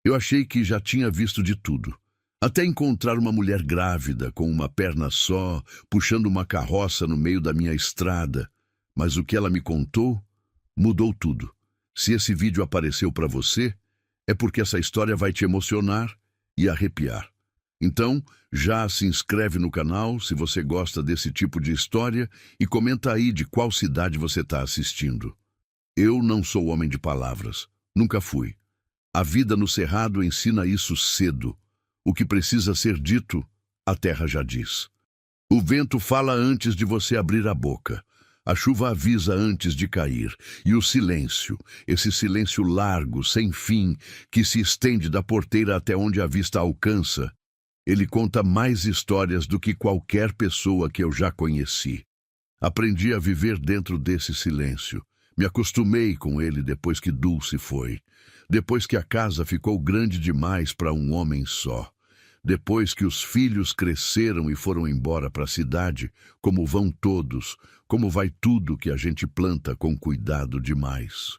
Eu achei que já tinha visto de tudo. Até encontrar uma mulher grávida, com uma perna só, puxando uma carroça no meio da minha estrada. Mas o que ela me contou mudou tudo. Se esse vídeo apareceu para você, é porque essa história vai te emocionar e arrepiar. Então, já se inscreve no canal se você gosta desse tipo de história e comenta aí de qual cidade você está assistindo. Eu não sou homem de palavras. Nunca fui. A vida no Cerrado ensina isso cedo. O que precisa ser dito, a terra já diz. O vento fala antes de você abrir a boca. A chuva avisa antes de cair. E o silêncio, esse silêncio largo, sem fim, que se estende da porteira até onde a vista alcança, ele conta mais histórias do que qualquer pessoa que eu já conheci. Aprendi a viver dentro desse silêncio. Me acostumei com ele depois que Dulce foi. Depois que a casa ficou grande demais para um homem só. Depois que os filhos cresceram e foram embora para a cidade, como vão todos, como vai tudo que a gente planta com cuidado demais.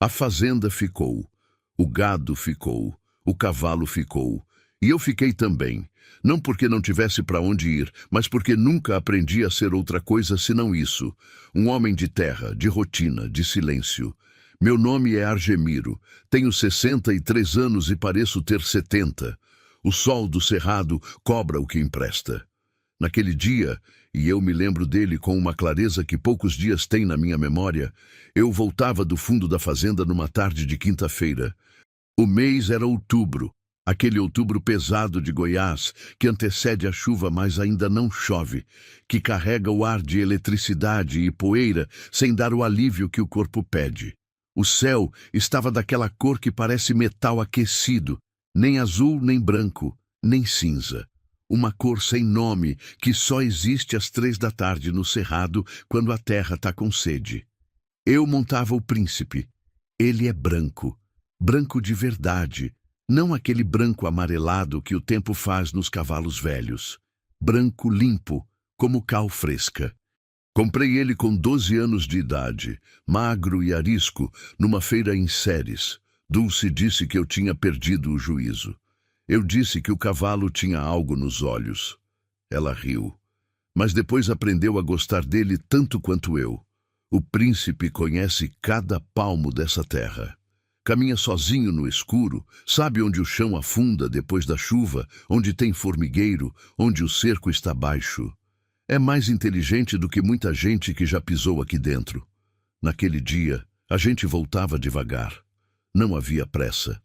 A fazenda ficou, o gado ficou, o cavalo ficou, e eu fiquei também. Não porque não tivesse para onde ir, mas porque nunca aprendi a ser outra coisa senão isso. Um homem de terra, de rotina, de silêncio. Meu nome é Argemiro, tenho 63 anos e pareço ter 70. O sol do cerrado cobra o que empresta. Naquele dia, e eu me lembro dele com uma clareza que poucos dias tem na minha memória, eu voltava do fundo da fazenda numa tarde de quinta-feira. O mês era outubro, aquele outubro pesado de Goiás, que antecede a chuva, mas ainda não chove, que carrega o ar de eletricidade e poeira sem dar o alívio que o corpo pede. O céu estava daquela cor que parece metal aquecido, nem azul, nem branco, nem cinza. Uma cor sem nome que só existe às 3 da tarde no Cerrado, quando a terra está com sede. Eu montava o príncipe. Ele é branco. Branco de verdade. Não aquele branco amarelado que o tempo faz nos cavalos velhos. Branco limpo, como cal fresca. Comprei ele com 12 anos de idade, magro e arisco, numa feira em Séries. Dulce disse que eu tinha perdido o juízo. Eu disse que o cavalo tinha algo nos olhos. Ela riu. Mas depois aprendeu a gostar dele tanto quanto eu. O príncipe conhece cada palmo dessa terra. Caminha sozinho no escuro, sabe onde o chão afunda depois da chuva, onde tem formigueiro, onde o cerco está baixo. É mais inteligente do que muita gente que já pisou aqui dentro. Naquele dia, a gente voltava devagar. Não havia pressa.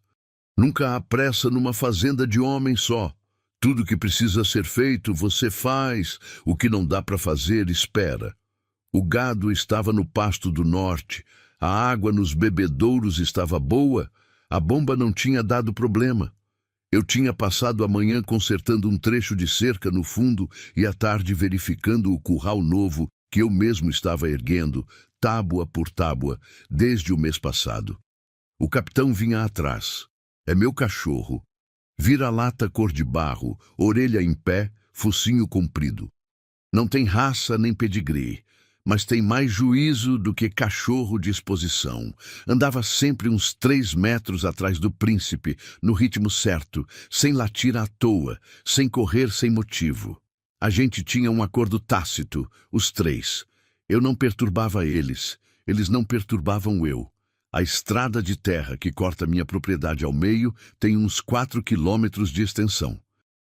Nunca há pressa numa fazenda de homem só. Tudo que precisa ser feito, você faz. O que não dá para fazer, espera. O gado estava no pasto do norte. A água nos bebedouros estava boa. A bomba não tinha dado problema. Eu tinha passado a manhã consertando um trecho de cerca no fundo e à tarde verificando o curral novo que eu mesmo estava erguendo, tábua por tábua, desde o mês passado. O capitão vinha atrás. É meu cachorro. Vira-lata cor de barro, orelha em pé, focinho comprido. Não tem raça nem pedigree, mas tem mais juízo do que cachorro de exposição. Andava sempre uns 3 metros atrás do príncipe, no ritmo certo, sem latir à toa, sem correr sem motivo. A gente tinha um acordo tácito, os 3. Eu não perturbava eles não perturbavam eu. A estrada de terra que corta minha propriedade ao meio tem uns 4 quilômetros de extensão.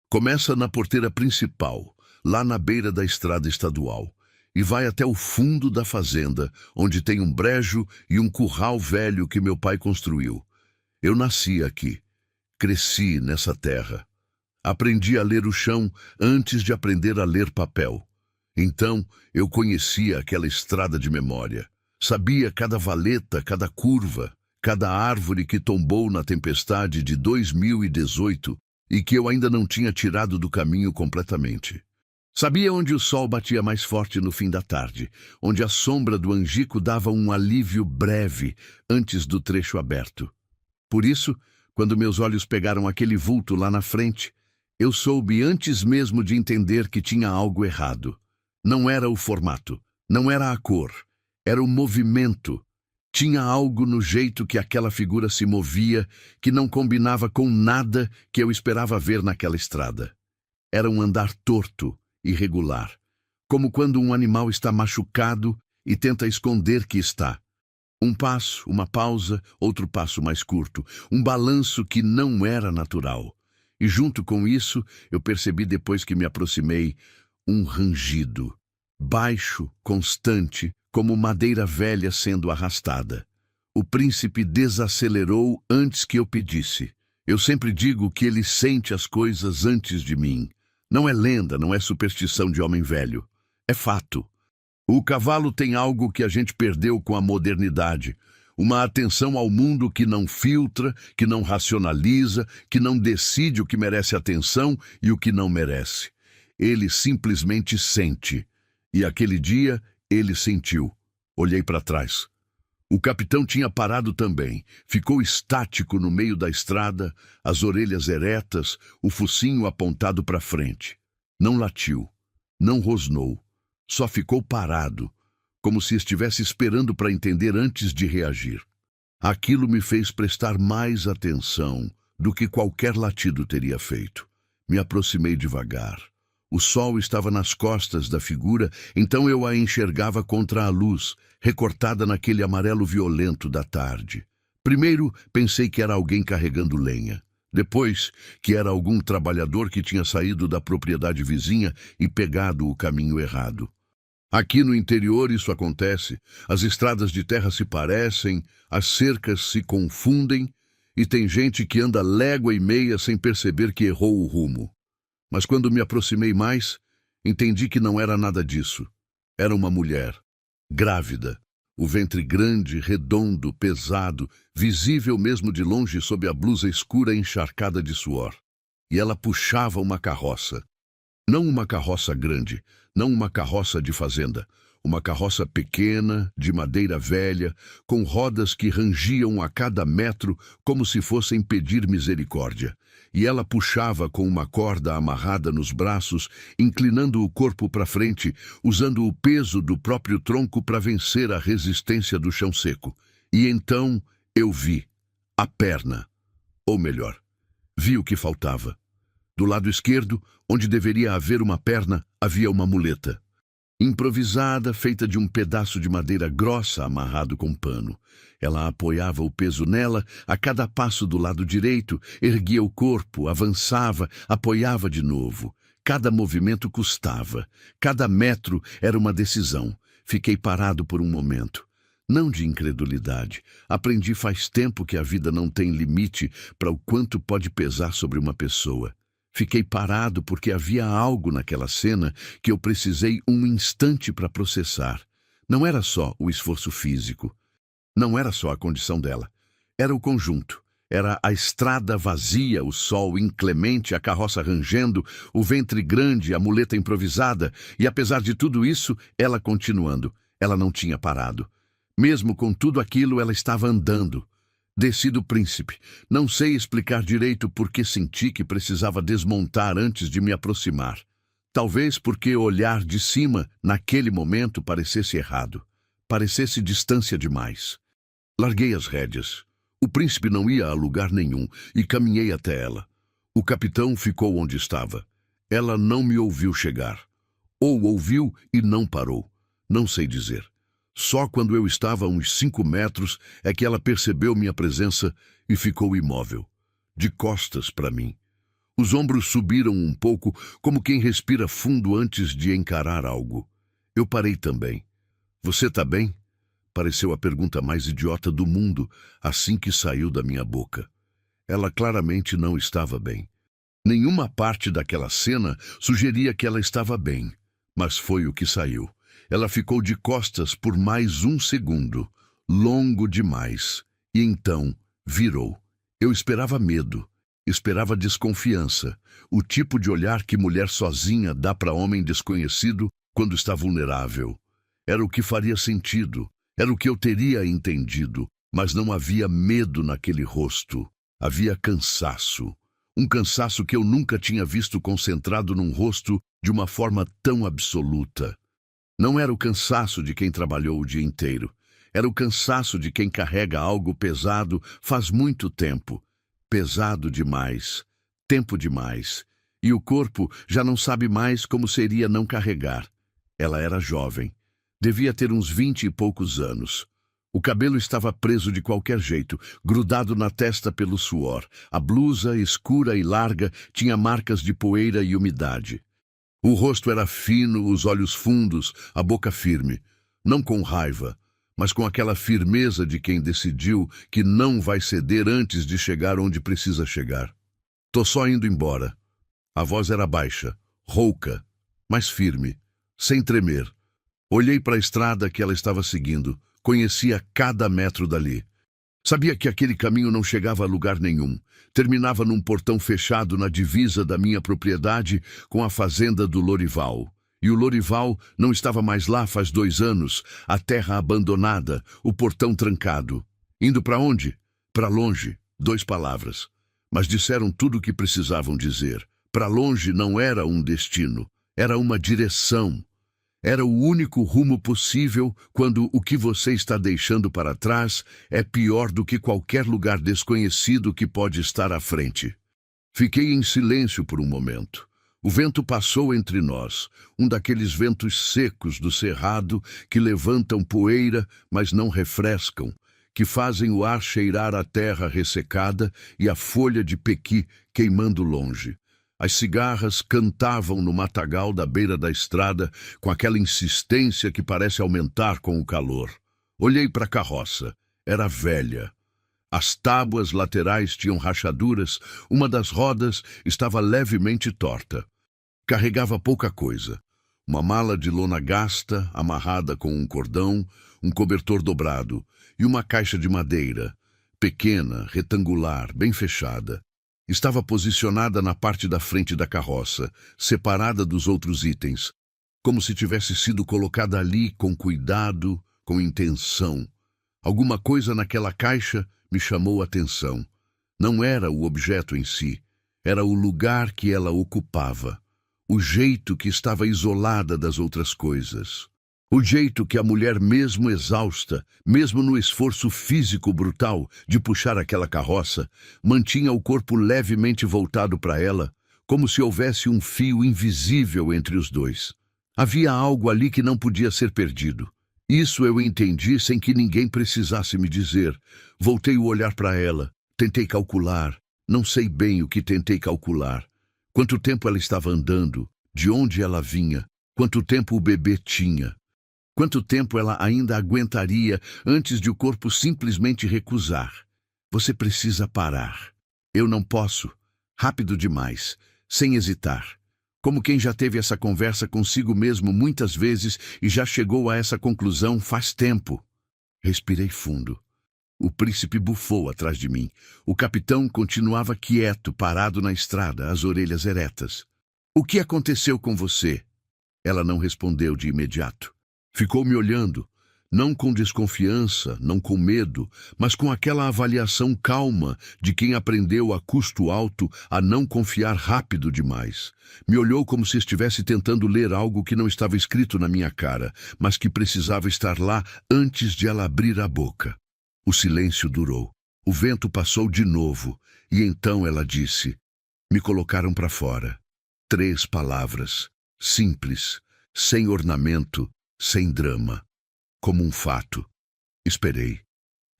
Começa na porteira principal, lá na beira da estrada estadual, e vai até o fundo da fazenda, onde tem um brejo e um curral velho que meu pai construiu. Eu nasci aqui, cresci nessa terra. Aprendi a ler o chão antes de aprender a ler papel. Então, eu conhecia aquela estrada de memória. Sabia cada valeta, cada curva, cada árvore que tombou na tempestade de 2018 e que eu ainda não tinha tirado do caminho completamente. Sabia onde o sol batia mais forte no fim da tarde, onde a sombra do angico dava um alívio breve antes do trecho aberto. Por isso, quando meus olhos pegaram aquele vulto lá na frente, eu soube antes mesmo de entender que tinha algo errado. Não era o formato, não era a cor. Era o movimento. Tinha algo no jeito que aquela figura se movia que não combinava com nada que eu esperava ver naquela estrada. Era um andar torto, irregular, como quando um animal está machucado e tenta esconder que está. Um passo, uma pausa, outro passo mais curto, um balanço que não era natural. E junto com isso, eu percebi depois que me aproximei, um rangido, baixo, constante, como madeira velha sendo arrastada. O príncipe desacelerou antes que eu pedisse. Eu sempre digo que ele sente as coisas antes de mim. Não é lenda, não é superstição de homem velho. É fato. O cavalo tem algo que a gente perdeu com a modernidade. Uma atenção ao mundo que não filtra, que não racionaliza, que não decide o que merece atenção e o que não merece. Ele simplesmente sente. E aquele dia, ele sentiu. Olhei para trás. O capitão tinha parado também. Ficou estático no meio da estrada, as orelhas eretas, o focinho apontado para frente. Não latiu, não rosnou, só ficou parado, como se estivesse esperando para entender antes de reagir. Aquilo me fez prestar mais atenção do que qualquer latido teria feito. Me aproximei devagar. O sol estava nas costas da figura, então eu a enxergava contra a luz, recortada naquele amarelo violento da tarde. Primeiro, pensei que era alguém carregando lenha. Depois, que era algum trabalhador que tinha saído da propriedade vizinha e pegado o caminho errado. Aqui no interior isso acontece. As estradas de terra se parecem, as cercas se confundem e tem gente que anda légua e meia sem perceber que errou o rumo. Mas quando me aproximei mais, entendi que não era nada disso. Era uma mulher, grávida, o ventre grande, redondo, pesado, visível mesmo de longe sob a blusa escura encharcada de suor. E ela puxava uma carroça. Não uma carroça grande, não uma carroça de fazenda, uma carroça pequena, de madeira velha, com rodas que rangiam a cada metro como se fossem pedir misericórdia. E ela puxava com uma corda amarrada nos braços, inclinando o corpo para frente, usando o peso do próprio tronco para vencer a resistência do chão seco. E então eu vi a perna, ou melhor, vi o que faltava. Do lado esquerdo, onde deveria haver uma perna, havia uma muleta. Improvisada, feita de um pedaço de madeira grossa amarrado com pano. Ela apoiava o peso nela a cada passo do lado direito, erguia o corpo, avançava, apoiava de novo. Cada movimento custava. Cada metro era uma decisão. Fiquei parado por um momento. Não de incredulidade. Aprendi faz tempo que a vida não tem limite para o quanto pode pesar sobre uma pessoa. Fiquei parado porque havia algo naquela cena que eu precisei um instante para processar. Não era só o esforço físico. Não era só a condição dela. Era o conjunto. Era a estrada vazia, o sol inclemente, a carroça rangendo, o ventre grande, a muleta improvisada. E apesar de tudo isso, ela continuando. Ela não tinha parado. Mesmo com tudo aquilo, ela estava andando. Desci do príncipe. Não sei explicar direito por que senti que precisava desmontar antes de me aproximar. Talvez porque olhar de cima, naquele momento, parecesse errado. Parecesse distância demais. Larguei as rédeas. O príncipe não ia a lugar nenhum e caminhei até ela. O capitão ficou onde estava. Ela não me ouviu chegar. Ou ouviu e não parou. Não sei dizer. Só quando eu estava a uns 5 metros é que ela percebeu minha presença e ficou imóvel, de costas para mim. Os ombros subiram um pouco, como quem respira fundo antes de encarar algo. Eu parei também. Você tá bem? Pareceu a pergunta mais idiota do mundo assim que saiu da minha boca. Ela claramente não estava bem. Nenhuma parte daquela cena sugeria que ela estava bem, mas foi o que saiu. Ela ficou de costas por mais um segundo, longo demais, e então virou. Eu esperava medo, esperava desconfiança, o tipo de olhar que mulher sozinha dá para homem desconhecido quando está vulnerável. Era o que faria sentido, era o que eu teria entendido, mas não havia medo naquele rosto, havia cansaço. Um cansaço que eu nunca tinha visto concentrado num rosto de uma forma tão absoluta. Não era o cansaço de quem trabalhou o dia inteiro. Era o cansaço de quem carrega algo pesado faz muito tempo. Pesado demais. Tempo demais. E o corpo já não sabe mais como seria não carregar. Ela era jovem. Devia ter uns 20 e poucos anos. O cabelo estava preso de qualquer jeito, grudado na testa pelo suor. A blusa, escura e larga, tinha marcas de poeira e umidade. O rosto era fino, os olhos fundos, a boca firme. Não com raiva, mas com aquela firmeza de quem decidiu que não vai ceder antes de chegar onde precisa chegar. Tô só indo embora. A voz era baixa, rouca, mas firme, sem tremer. Olhei para a estrada que ela estava seguindo. Conhecia cada metro dali. Sabia que aquele caminho não chegava a lugar nenhum. Terminava num portão fechado na divisa da minha propriedade com a fazenda do Lorival. E o Lorival não estava mais lá faz 2 anos, a terra abandonada, o portão trancado. Indo para onde? Para longe, 2 palavras. Mas disseram tudo o que precisavam dizer. Para longe não era um destino, era uma direção. Era o único rumo possível quando o que você está deixando para trás é pior do que qualquer lugar desconhecido que pode estar à frente. Fiquei em silêncio por um momento. O vento passou entre nós, um daqueles ventos secos do cerrado que levantam poeira, mas não refrescam, que fazem o ar cheirar a terra ressecada e a folha de pequi queimando longe. As cigarras cantavam no matagal da beira da estrada com aquela insistência que parece aumentar com o calor. Olhei para a carroça. Era velha. As tábuas laterais tinham rachaduras, uma das rodas estava levemente torta. Carregava pouca coisa. Uma mala de lona gasta, amarrada com um cordão, um cobertor dobrado e uma caixa de madeira, pequena, retangular, bem fechada. Estava posicionada na parte da frente da carroça, separada dos outros itens, como se tivesse sido colocada ali com cuidado, com intenção. Alguma coisa naquela caixa me chamou a atenção. Não era o objeto em si, era o lugar que ela ocupava, o jeito que estava isolada das outras coisas. O jeito que a mulher, mesmo exausta, mesmo no esforço físico brutal de puxar aquela carroça, mantinha o corpo levemente voltado para ela, como se houvesse um fio invisível entre os dois. Havia algo ali que não podia ser perdido. Isso eu entendi sem que ninguém precisasse me dizer. Voltei o olhar para ela, tentei calcular. Não sei bem o que tentei calcular. Quanto tempo ela estava andando, de onde ela vinha, quanto tempo o bebê tinha. Quanto tempo ela ainda aguentaria antes de o corpo simplesmente recusar? Você precisa parar. Eu não posso. Rápido demais, sem hesitar. Como quem já teve essa conversa consigo mesmo muitas vezes e já chegou a essa conclusão faz tempo. Respirei fundo. O príncipe bufou atrás de mim. O capitão continuava quieto, parado na estrada, as orelhas eretas. O que aconteceu com você? Ela não respondeu de imediato. Ficou me olhando, não com desconfiança, não com medo, mas com aquela avaliação calma de quem aprendeu a custo alto a não confiar rápido demais. Me olhou como se estivesse tentando ler algo que não estava escrito na minha cara, mas que precisava estar lá antes de ela abrir a boca. O silêncio durou. O vento passou de novo, e então ela disse: me colocaram para fora. 3 palavras, simples, sem ornamento, sem drama, como um fato. Esperei.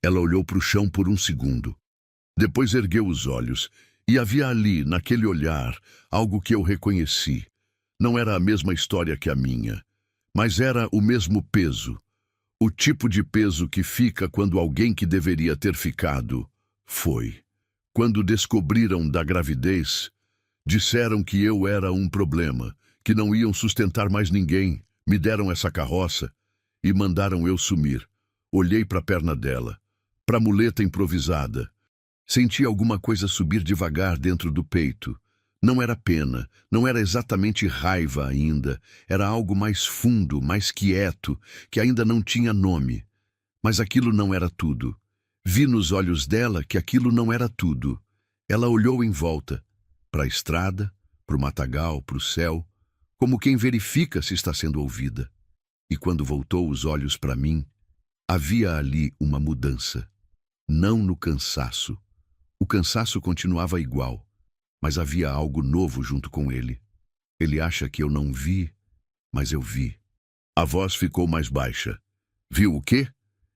Ela olhou para o chão por um segundo. Depois ergueu os olhos, e havia ali, naquele olhar, algo que eu reconheci. Não era a mesma história que a minha, mas era o mesmo peso. O tipo de peso que fica quando alguém que deveria ter ficado, foi. Quando descobriram da gravidez, disseram que eu era um problema, que não iam sustentar mais ninguém. Me deram essa carroça e mandaram eu sumir. Olhei para a perna dela, para a muleta improvisada. Senti alguma coisa subir devagar dentro do peito. Não era pena, não era exatamente raiva ainda. Era algo mais fundo, mais quieto, que ainda não tinha nome. Mas aquilo não era tudo. Vi nos olhos dela que aquilo não era tudo. Ela olhou em volta, para a estrada, para o matagal, para o céu, como quem verifica se está sendo ouvida. E quando voltou os olhos para mim, Havia ali uma mudança, não no cansaço. O cansaço continuava igual, mas havia algo novo junto com ele. Ele acha que eu não vi, mas eu vi. A voz ficou mais baixa. Viu o quê?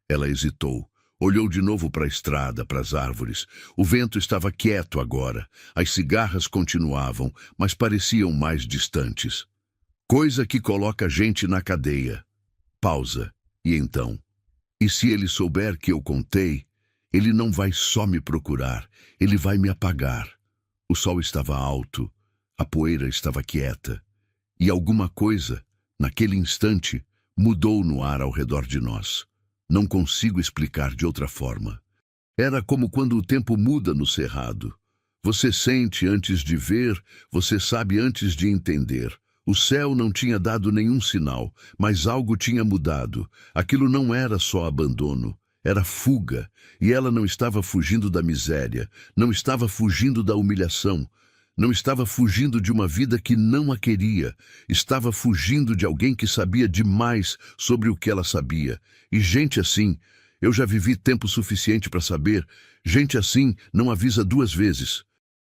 Ela hesitou. Olhou de novo para a estrada, para as árvores. O vento estava quieto agora. As cigarras continuavam, mas pareciam mais distantes. Coisa que coloca gente na cadeia. Pausa. E então? E se ele souber que eu contei, ele não vai só me procurar, ele vai me apagar. O sol estava alto, a poeira estava quieta. E alguma coisa, naquele instante, mudou no ar ao redor de nós. Não consigo explicar de outra forma. Era como quando o tempo muda no cerrado. Você sente antes de ver, você sabe antes de entender. O céu não tinha dado nenhum sinal, mas algo tinha mudado. Aquilo não era só abandono, era fuga. E ela não estava fugindo da miséria, não estava fugindo da humilhação, não estava fugindo de uma vida que não a queria. Estava fugindo de alguém que sabia demais sobre o que ela sabia. E gente assim, eu já vivi tempo suficiente para saber, gente assim não avisa duas vezes.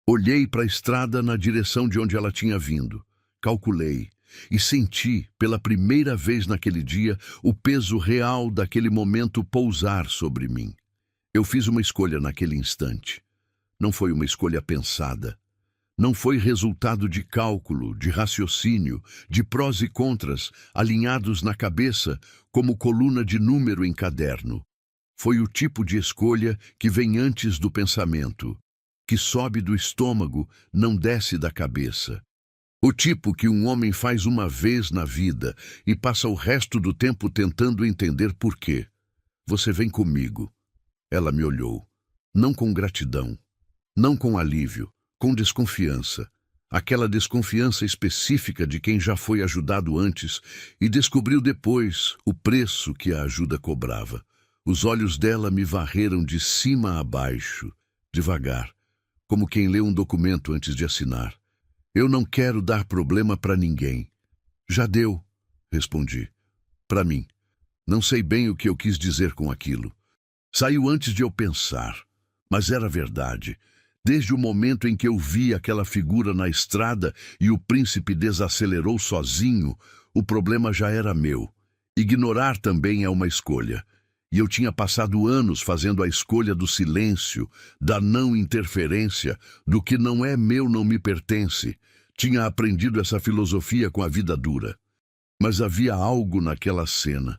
Olhei para a estrada na direção de onde ela tinha vindo. Calculei e senti, pela primeira vez naquele dia, o peso real daquele momento pousar sobre mim. Eu fiz uma escolha naquele instante. Não foi uma escolha pensada. Não foi resultado de cálculo, de raciocínio, de prós e contras, alinhados na cabeça como coluna de número em caderno. Foi o tipo de escolha que vem antes do pensamento, que sobe do estômago, não desce da cabeça. O tipo que um homem faz uma vez na vida e passa o resto do tempo tentando entender por quê. Você vem comigo. Ela me olhou. Não com gratidão, não com alívio, com desconfiança. Aquela desconfiança específica de quem já foi ajudado antes e descobriu depois o preço que a ajuda cobrava. Os olhos dela me varreram de cima a baixo, devagar, como quem lê um documento antes de assinar. Eu não quero dar problema para ninguém. Já deu, respondi. Para mim. Não sei bem o que eu quis dizer com aquilo. Saiu antes de eu pensar, mas era verdade. Desde o momento em que eu vi aquela figura na estrada e o príncipe desacelerou sozinho, o problema já era meu. Ignorar também é uma escolha. E eu tinha passado anos fazendo a escolha do silêncio, da não interferência, do que não é meu não me pertence. Tinha aprendido essa filosofia com a vida dura. Mas havia algo naquela cena.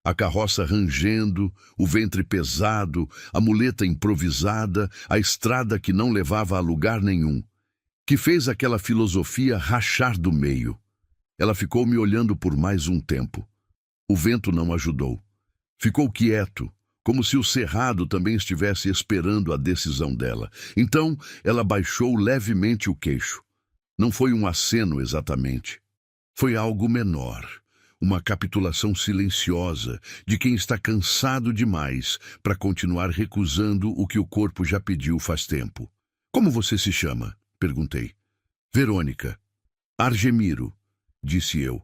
A carroça rangendo, o ventre pesado, a muleta improvisada, a estrada que não levava a lugar nenhum, que fez aquela filosofia rachar do meio. Ela ficou me olhando por mais um tempo. O vento não ajudou. Ficou quieto, como se o cerrado também estivesse esperando a decisão dela. Então, ela baixou levemente o queixo. Não foi um aceno exatamente. Foi algo menor. Uma capitulação silenciosa de quem está cansado demais para continuar recusando o que o corpo já pediu faz tempo. Como você se chama? Perguntei. Verônica. Argemiro, disse eu.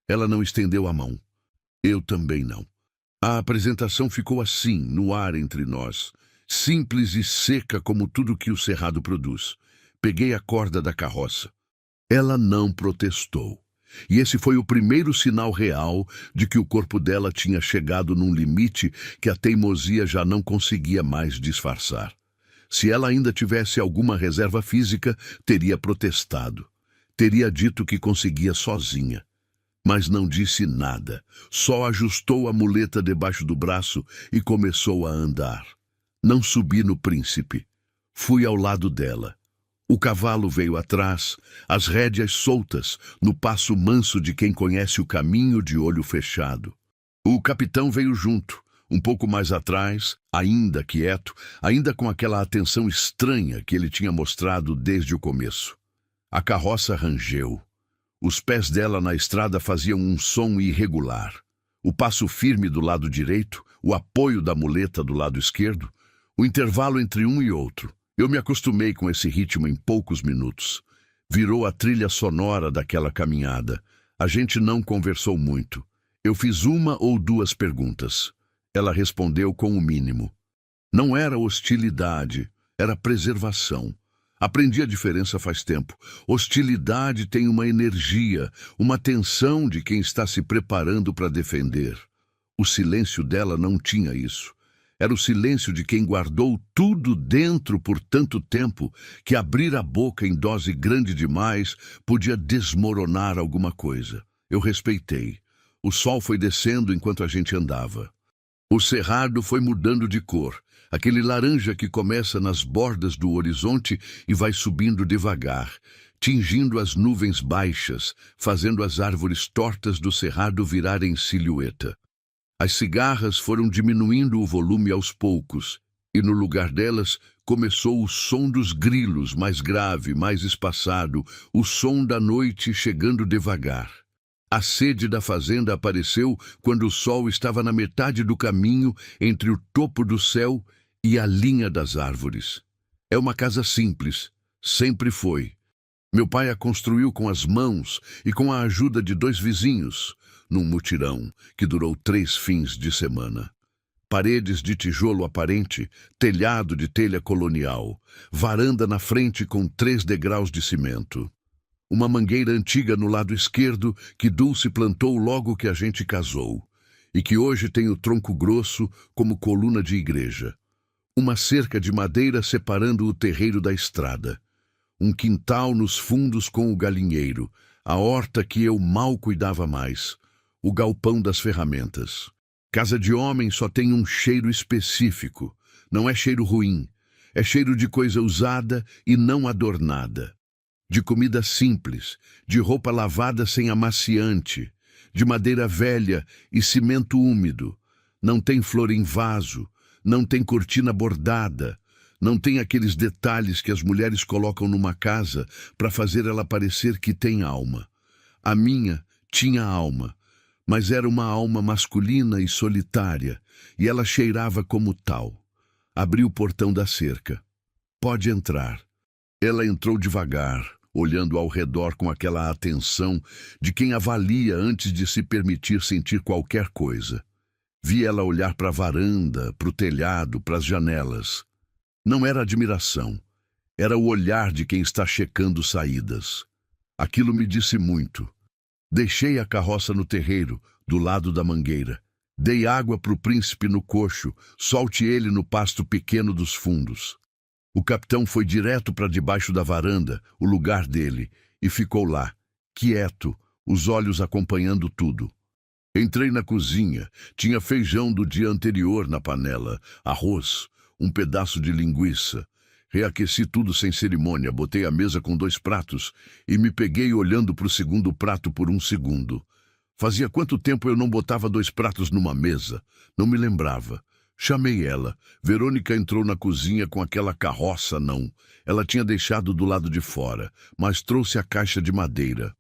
Ela não estendeu a mão. Eu também não. A apresentação ficou assim, no ar entre nós, simples e seca como tudo que o cerrado produz. Peguei a corda da carroça. Ela não protestou. E esse foi o primeiro sinal real de que o corpo dela tinha chegado num limite que a teimosia já não conseguia mais disfarçar. Se ela ainda tivesse alguma reserva física, teria protestado. Teria dito que conseguia sozinha. Mas não disse nada, só ajustou a muleta debaixo do braço e começou a andar. Não subi no príncipe. Fui ao lado dela. O cavalo veio atrás, as rédeas soltas, no passo manso de quem conhece o caminho de olho fechado. O capitão veio junto, um pouco mais atrás, ainda quieto, ainda com aquela atenção estranha que ele tinha mostrado desde o começo. A carroça rangeu. Os pés dela na estrada faziam um som irregular. O passo firme do lado direito, o apoio da muleta do lado esquerdo, o intervalo entre um e outro. Eu me acostumei com esse ritmo em poucos minutos. Virou a trilha sonora daquela caminhada. A gente não conversou muito. Eu fiz uma ou duas perguntas. Ela respondeu com o mínimo. Não era hostilidade, era preservação. Aprendi a diferença faz tempo. Hostilidade tem uma energia, uma tensão de quem está se preparando para defender. O silêncio dela não tinha isso. Era o silêncio de quem guardou tudo dentro por tanto tempo que abrir a boca em dose grande demais podia desmoronar alguma coisa. Eu respeitei. O sol foi descendo enquanto a gente andava. O cerrado foi mudando de cor, aquele laranja que começa nas bordas do horizonte e vai subindo devagar, tingindo as nuvens baixas, fazendo as árvores tortas do cerrado virarem silhueta. As cigarras foram diminuindo o volume aos poucos, e no lugar delas começou o som dos grilos, mais grave, mais espaçado, o som da noite chegando devagar. A sede da fazenda apareceu quando o sol estava na metade do caminho entre o topo do céu e a linha das árvores. É uma casa simples, sempre foi. Meu pai a construiu com as mãos e com a ajuda de 2 vizinhos, num mutirão que durou 3 fins de semana. Paredes de tijolo aparente, telhado de telha colonial, varanda na frente com 3 degraus de cimento. Uma mangueira antiga no lado esquerdo que Dulce plantou logo que a gente casou, e que hoje tem o tronco grosso como coluna de igreja. Uma cerca de madeira separando o terreiro da estrada. Um quintal nos fundos com o galinheiro, a horta que eu mal cuidava mais, o galpão das ferramentas. Casa de homem só tem um cheiro específico. Não é cheiro ruim, é cheiro de coisa usada e não adornada. De comida simples, de roupa lavada sem amaciante, de madeira velha e cimento úmido. Não tem flor em vaso, não tem cortina bordada, não tem aqueles detalhes que as mulheres colocam numa casa para fazer ela parecer que tem alma. A minha tinha alma, mas era uma alma masculina e solitária, e ela cheirava como tal. Abri o portão da cerca. Pode entrar. Ela entrou devagar, olhando ao redor com aquela atenção de quem avalia antes de se permitir sentir qualquer coisa. Vi ela olhar para a varanda, para o telhado, para as janelas. Não era admiração, era o olhar de quem está checando saídas. Aquilo me disse muito. Deixei a carroça no terreiro, do lado da mangueira. Dei água para o príncipe no coxo, solte ele no pasto pequeno dos fundos. O capitão foi direto para debaixo da varanda, o lugar dele, e ficou lá, quieto, os olhos acompanhando tudo. Entrei na cozinha, tinha feijão do dia anterior na panela, arroz, um pedaço de linguiça. Reaqueci tudo sem cerimônia, botei a mesa com 2 pratos e me peguei olhando para o segundo prato por 1 segundo. Fazia quanto tempo eu não botava 2 pratos numa mesa? Não me lembrava. Chamei ela. Verônica entrou na cozinha com aquela carroça, não. Ela tinha deixado do lado de fora, mas trouxe a caixa de madeira.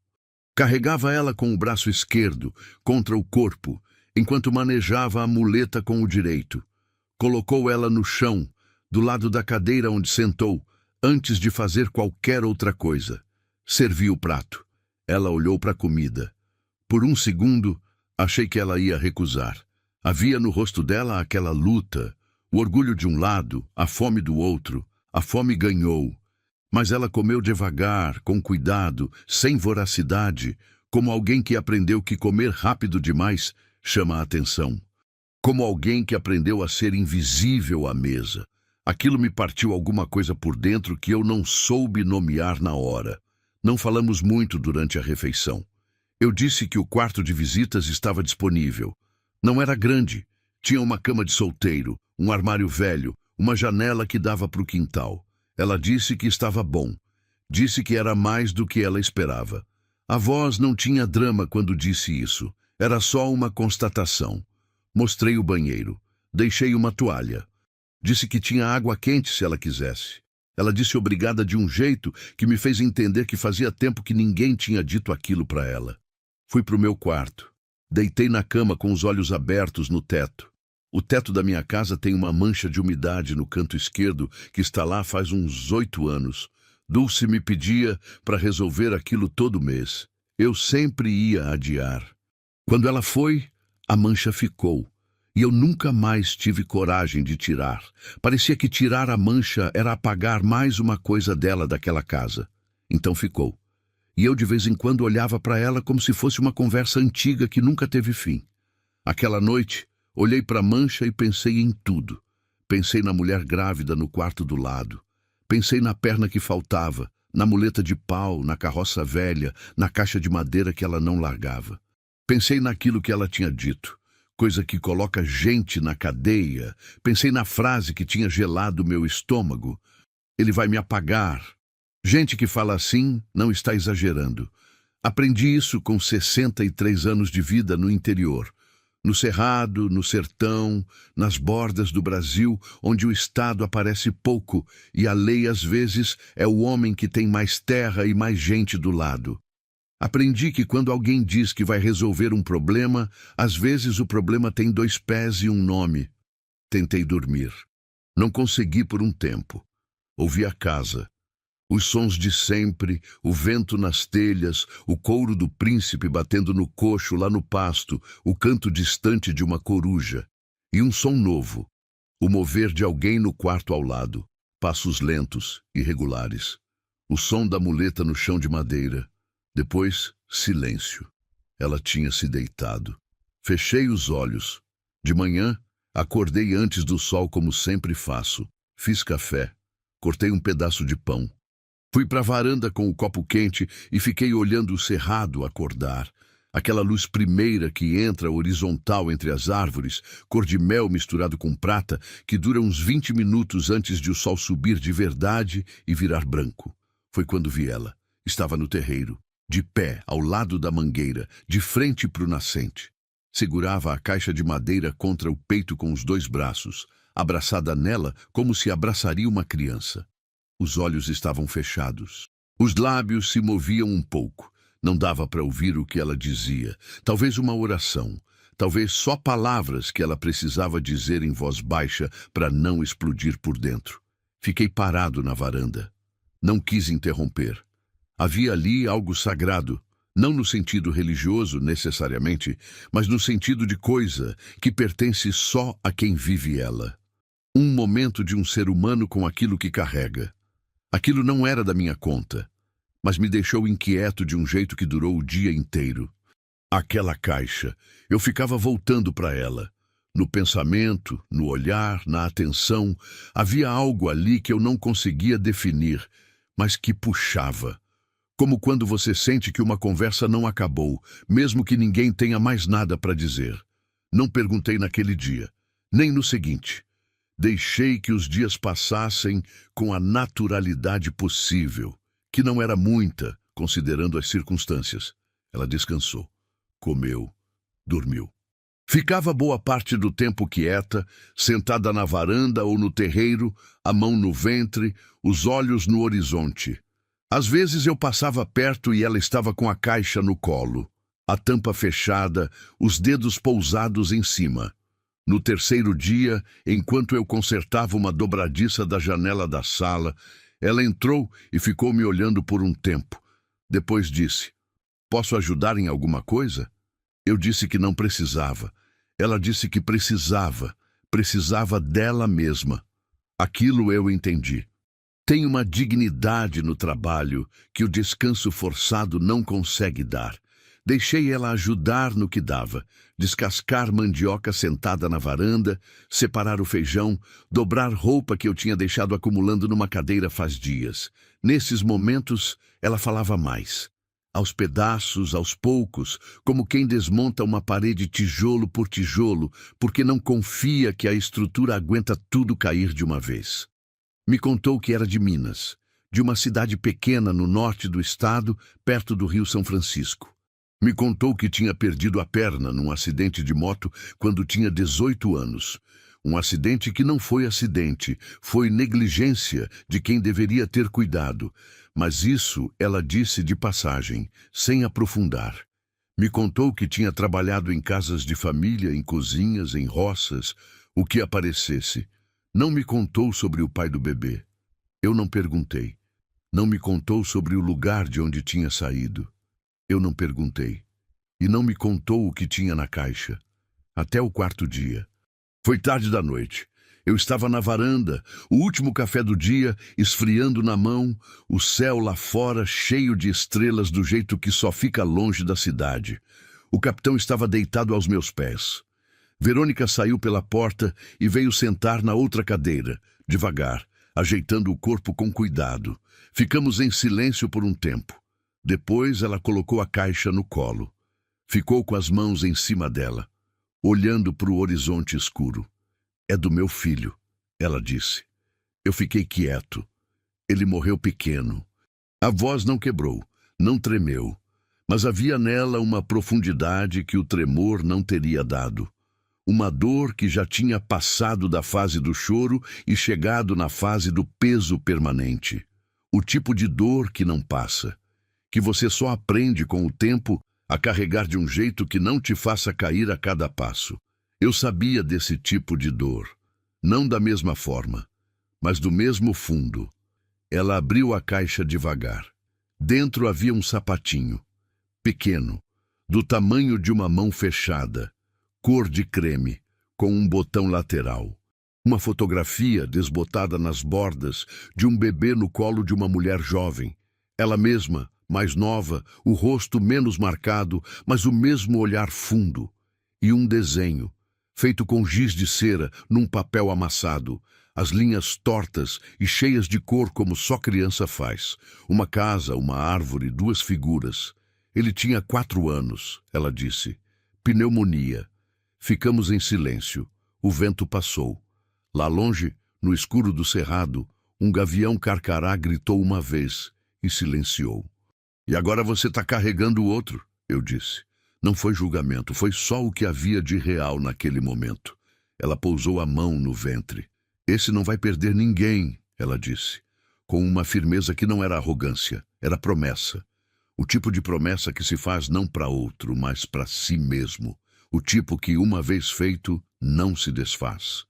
Carregava ela com o braço esquerdo, contra o corpo, enquanto manejava a muleta com o direito. Colocou ela no chão, do lado da cadeira onde sentou, antes de fazer qualquer outra coisa. Serviu o prato. Ela olhou para a comida. Por 1 segundo, achei que ela ia recusar. Havia no rosto dela aquela luta, o orgulho de um lado, a fome do outro. A fome ganhou. Mas ela comeu devagar, com cuidado, sem voracidade, como alguém que aprendeu que comer rápido demais chama a atenção. Como alguém que aprendeu a ser invisível à mesa. Aquilo me partiu alguma coisa por dentro que eu não soube nomear na hora. Não falamos muito durante a refeição. Eu disse que o quarto de visitas estava disponível. Não era grande. Tinha uma cama de solteiro, um armário velho, uma janela que dava para o quintal. Ela disse que estava bom. Disse que era mais do que ela esperava. A voz não tinha drama quando disse isso. Era só uma constatação. Mostrei o banheiro. Deixei uma toalha. Disse que tinha água quente se ela quisesse. Ela disse obrigada de um jeito que me fez entender que fazia tempo que ninguém tinha dito aquilo para ela. Fui para o meu quarto. Deitei na cama com os olhos abertos no teto. O teto da minha casa tem uma mancha de umidade no canto esquerdo que está lá faz uns 8 anos. Dulce me pedia para resolver aquilo todo mês. Eu sempre ia adiar. Quando ela foi, a mancha ficou. E eu nunca mais tive coragem de tirar. Parecia que tirar a mancha era apagar mais uma coisa dela daquela casa. Então ficou. E eu de vez em quando olhava para ela como se fosse uma conversa antiga que nunca teve fim. Aquela noite, olhei para a mancha e pensei em tudo. Pensei na mulher grávida no quarto do lado. Pensei na perna que faltava, na muleta de pau, na carroça velha, na caixa de madeira que ela não largava. Pensei naquilo que ela tinha dito, coisa que coloca gente na cadeia. Pensei na frase que tinha gelado meu estômago. Ele vai me apagar. Gente que fala assim não está exagerando. Aprendi isso com 63 anos de vida no interior. No Cerrado, no sertão, nas bordas do Brasil, onde o Estado aparece pouco e a lei, às vezes, é o homem que tem mais terra e mais gente do lado. Aprendi que quando alguém diz que vai resolver um problema, às vezes o problema tem 2 pés e um nome. Tentei dormir. Não consegui por um tempo. Ouvi a casa. Os sons de sempre, o vento nas telhas, o couro do príncipe batendo no coxo lá no pasto, o canto distante de uma coruja. E um som novo, o mover de alguém no quarto ao lado, passos lentos, irregulares. O som da muleta no chão de madeira. Depois, silêncio. Ela tinha se deitado. Fechei os olhos. De manhã, acordei antes do sol como sempre faço. Fiz café. Cortei um pedaço de pão. Fui para a varanda com o copo quente e fiquei olhando o cerrado acordar. Aquela luz primeira que entra horizontal entre as árvores, cor de mel misturado com prata, que dura uns 20 minutos antes de o sol subir de verdade e virar branco. Foi quando vi ela. Estava no terreiro, de pé, ao lado da mangueira, de frente para o nascente. Segurava a caixa de madeira contra o peito com os 2 braços, abraçada nela como se abraçaria uma criança. Os olhos estavam fechados. Os lábios se moviam um pouco. Não dava para ouvir o que ela dizia. Talvez uma oração. Talvez só palavras que ela precisava dizer em voz baixa para não explodir por dentro. Fiquei parado na varanda. Não quis interromper. Havia ali algo sagrado. Não no sentido religioso, necessariamente, mas no sentido de coisa que pertence só a quem vive ela. Um momento de um ser humano com aquilo que carrega. Aquilo não era da minha conta, mas me deixou inquieto de um jeito que durou o dia inteiro. Aquela caixa, eu ficava voltando para ela. No pensamento, no olhar, na atenção, havia algo ali que eu não conseguia definir, mas que puxava. Como quando você sente que uma conversa não acabou, mesmo que ninguém tenha mais nada para dizer. Não perguntei naquele dia, nem no seguinte. Deixei que os dias passassem com a naturalidade possível, que não era muita, considerando as circunstâncias. Ela descansou, comeu, dormiu. Ficava boa parte do tempo quieta, sentada na varanda ou no terreiro, a mão no ventre, os olhos no horizonte. Às vezes eu passava perto e ela estava com a caixa no colo, a tampa fechada, os dedos pousados em cima. No terceiro dia, enquanto eu consertava uma dobradiça da janela da sala, ela entrou e ficou me olhando por um tempo. Depois disse, "Posso ajudar em alguma coisa?" Eu disse que não precisava. Ela disse que precisava dela mesma. Aquilo eu entendi. Tem uma dignidade no trabalho que o descanso forçado não consegue dar. Deixei ela ajudar no que dava, descascar mandioca sentada na varanda, separar o feijão, dobrar roupa que eu tinha deixado acumulando numa cadeira faz dias. Nesses momentos, ela falava mais. Aos pedaços, aos poucos, como quem desmonta uma parede tijolo por tijolo, porque não confia que a estrutura aguenta tudo cair de uma vez. Me contou que era de Minas, de uma cidade pequena no norte do estado, perto do Rio São Francisco. Me contou que tinha perdido a perna num acidente de moto quando tinha 18 anos. Um acidente que não foi acidente, foi negligência de quem deveria ter cuidado. Mas isso ela disse de passagem, sem aprofundar. Me contou que tinha trabalhado em casas de família, em cozinhas, em roças, o que aparecesse. Não me contou sobre o pai do bebê. Eu não perguntei. Não me contou sobre o lugar de onde tinha saído. Eu não perguntei. E não me contou o que tinha na caixa. Até o quarto dia. Foi tarde da noite. Eu estava na varanda, o último café do dia, esfriando na mão, o céu lá fora cheio de estrelas do jeito que só fica longe da cidade. O capitão estava deitado aos meus pés. Verônica saiu pela porta e veio sentar na outra cadeira, devagar, ajeitando o corpo com cuidado. Ficamos em silêncio por um tempo. Depois ela colocou a caixa no colo. Ficou com as mãos em cima dela, olhando para o horizonte escuro. É do meu filho, ela disse. Eu fiquei quieto. Ele morreu pequeno. A voz não quebrou, não tremeu, mas havia nela uma profundidade que o tremor não teria dado. Uma dor que já tinha passado da fase do choro e chegado na fase do peso permanente. O tipo de dor que não passa, que você só aprende com o tempo a carregar de um jeito que não te faça cair a cada passo. Eu sabia desse tipo de dor, não da mesma forma, mas do mesmo fundo. Ela abriu a caixa devagar. Dentro havia um sapatinho, pequeno, do tamanho de uma mão fechada, cor de creme, com um botão lateral. Uma fotografia desbotada nas bordas de um bebê no colo de uma mulher jovem. Ela mesma, mais nova, o rosto menos marcado, mas o mesmo olhar fundo. E um desenho, feito com giz de cera num papel amassado, as linhas tortas e cheias de cor como só criança faz. Uma casa, uma árvore, duas figuras. Ele tinha 4 anos, ela disse. Pneumonia. Ficamos em silêncio. O vento passou. Lá longe, no escuro do cerrado, um gavião carcará gritou uma vez e silenciou. E agora você está carregando o outro, eu disse. Não foi julgamento, foi só o que havia de real naquele momento. Ela pousou a mão no ventre. Esse não vai perder ninguém, ela disse, com uma firmeza que não era arrogância, era promessa. O tipo de promessa que se faz não para outro, mas para si mesmo. O tipo que, uma vez feito, não se desfaz.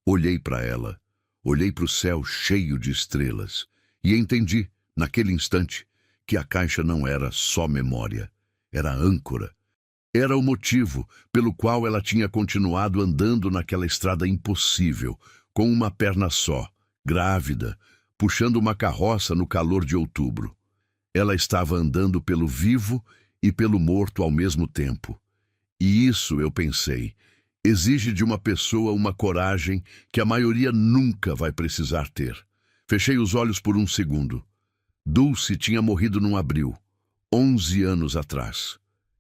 Olhei para ela, olhei para o céu cheio de estrelas e entendi, naquele instante, que a caixa não era só memória, era âncora. Era o motivo pelo qual ela tinha continuado andando naquela estrada impossível, com uma perna só, grávida, puxando uma carroça no calor de outubro. Ela estava andando pelo vivo e pelo morto ao mesmo tempo. E isso, eu pensei, exige de uma pessoa uma coragem que a maioria nunca vai precisar ter. Fechei os olhos por um segundo. Dulce tinha morrido num abril, 11 anos atrás.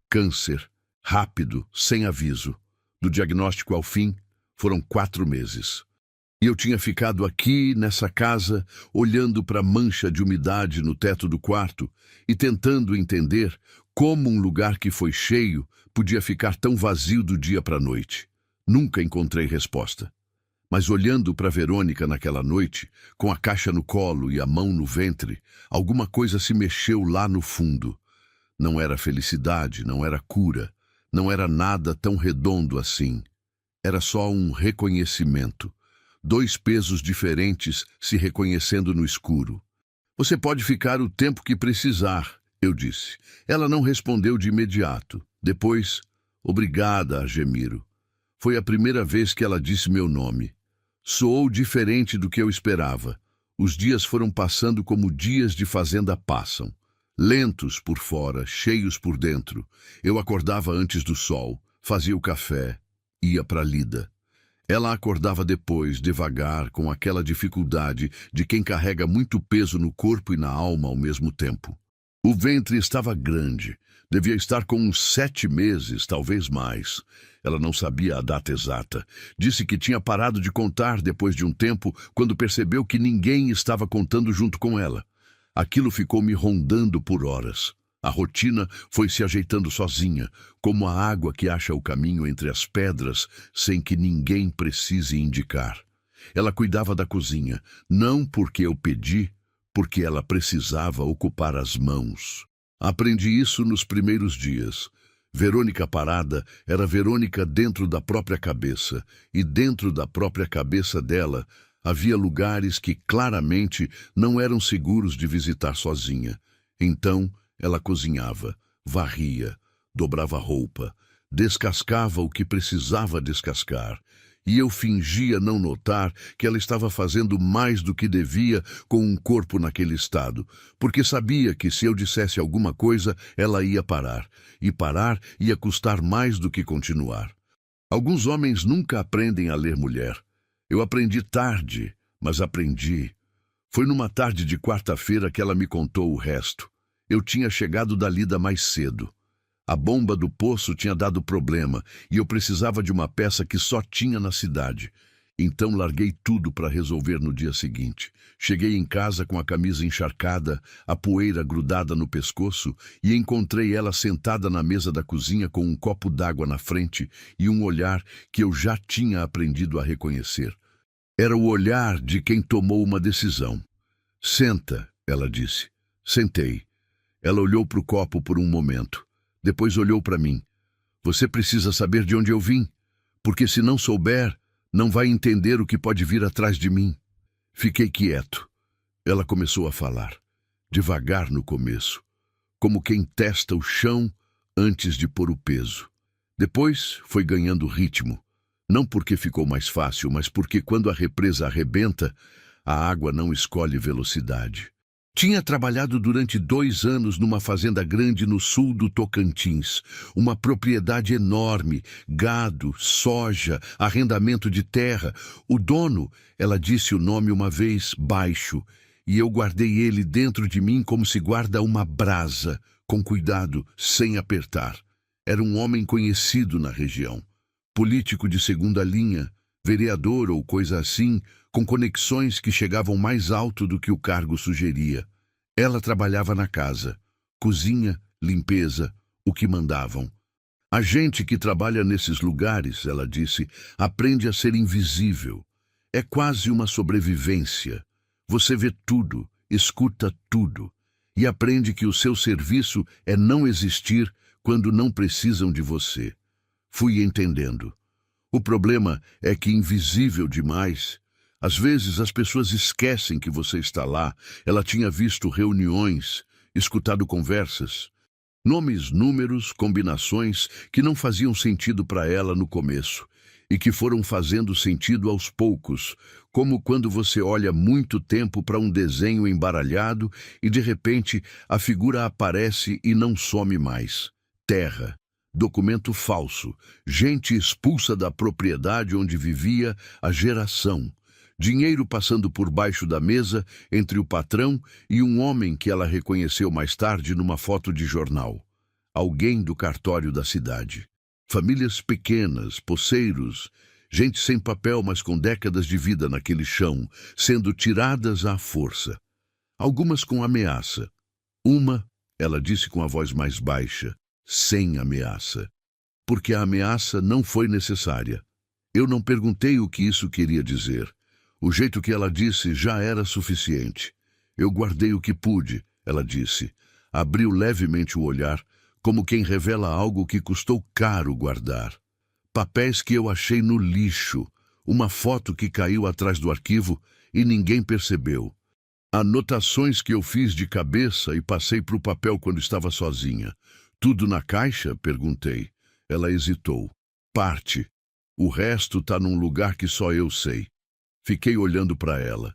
Câncer, rápido, sem aviso. Do diagnóstico ao fim, foram 4 meses. E eu tinha ficado aqui, nessa casa, olhando para a mancha de umidade no teto do quarto e tentando entender como um lugar que foi cheio podia ficar tão vazio do dia para a noite. Nunca encontrei resposta. Mas olhando para Verônica naquela noite, com a caixa no colo e a mão no ventre, alguma coisa se mexeu lá no fundo. Não era felicidade, não era cura, não era nada tão redondo assim. Era só um reconhecimento. 2 pesos diferentes se reconhecendo no escuro. Você pode ficar o tempo que precisar, eu disse. Ela não respondeu de imediato. Depois, obrigada, Argemiro. Foi a primeira vez que ela disse meu nome. Soou diferente do que eu esperava. Os dias foram passando como dias de fazenda passam. Lentos por fora, cheios por dentro. Eu acordava antes do sol, fazia o café, ia para Lida. Ela acordava depois, devagar, com aquela dificuldade de quem carrega muito peso no corpo e na alma ao mesmo tempo. O ventre estava grande, devia estar com uns 7 meses, talvez mais. Ela não sabia a data exata. Disse que tinha parado de contar depois de um tempo, quando percebeu que ninguém estava contando junto com ela. Aquilo ficou me rondando por horas. A rotina foi se ajeitando sozinha, como a água que acha o caminho entre as pedras sem que ninguém precise indicar. Ela cuidava da cozinha, não porque eu pedi, porque ela precisava ocupar as mãos. Aprendi isso nos primeiros dias. Verônica parada era Verônica dentro da própria cabeça, e dentro da própria cabeça dela havia lugares que claramente não eram seguros de visitar sozinha. Então, ela cozinhava, varria, dobrava roupa, descascava o que precisava descascar e eu fingia não notar que ela estava fazendo mais do que devia com um corpo naquele estado, porque sabia que se eu dissesse alguma coisa, ela ia parar, e parar ia custar mais do que continuar. Alguns homens nunca aprendem a ler mulher. Eu aprendi tarde, mas aprendi. Foi numa tarde de quarta-feira que ela me contou o resto. Eu tinha chegado da lida mais cedo. A bomba do poço tinha dado problema e eu precisava de uma peça que só tinha na cidade. Então larguei tudo para resolver no dia seguinte. Cheguei em casa com a camisa encharcada, a poeira grudada no pescoço e encontrei ela sentada na mesa da cozinha com um copo d'água na frente e um olhar que eu já tinha aprendido a reconhecer. Era o olhar de quem tomou uma decisão. Senta, ela disse. Sentei. Ela olhou para o copo por um momento. Depois olhou para mim. Você precisa saber de onde eu vim, porque se não souber, não vai entender o que pode vir atrás de mim. Fiquei quieto. Ela começou a falar, devagar no começo, como quem testa o chão antes de pôr o peso. Depois foi ganhando ritmo, não porque ficou mais fácil, mas porque quando a represa arrebenta, a água não escolhe velocidade. Tinha trabalhado durante 2 anos numa fazenda grande no sul do Tocantins, uma propriedade enorme, gado, soja, arrendamento de terra. O dono, ela disse o nome uma vez, Baixo, e eu guardei ele dentro de mim como se guarda uma brasa, com cuidado, sem apertar. Era um homem conhecido na região, político de segunda linha, vereador ou coisa assim, com conexões que chegavam mais alto do que o cargo sugeria. Ela trabalhava na casa, cozinha, limpeza, o que mandavam. A gente que trabalha nesses lugares, ela disse, aprende a ser invisível. É quase uma sobrevivência. Você vê tudo, escuta tudo, e aprende que o seu serviço é não existir quando não precisam de você. Fui entendendo. O problema é que invisível demais. Às vezes as pessoas esquecem que você está lá. Ela tinha visto reuniões, escutado conversas, nomes, números, combinações que não faziam sentido para ela no começo e que foram fazendo sentido aos poucos, como quando você olha muito tempo para um desenho embaralhado e de repente a figura aparece e não some mais. Terra. Documento falso, gente expulsa da propriedade onde vivia a geração, dinheiro passando por baixo da mesa entre o patrão e um homem que ela reconheceu mais tarde numa foto de jornal. Alguém do cartório da cidade. Famílias pequenas, poceiros, gente sem papel, mas com décadas de vida naquele chão, sendo tiradas à força. Algumas com ameaça. Uma, ela disse com a voz mais baixa, sem ameaça, porque a ameaça não foi necessária. Eu não perguntei o que isso queria dizer. O jeito que ela disse já era suficiente. Eu guardei o que pude, ela disse. Abriu levemente o olhar, como quem revela algo que custou caro guardar. Papéis que eu achei no lixo, uma foto que caiu atrás do arquivo e ninguém percebeu. Anotações que eu fiz de cabeça e passei para o papel quando estava sozinha. Tudo na caixa? Perguntei. Ela hesitou. Parte. O resto está num lugar que só eu sei. Fiquei olhando para ela.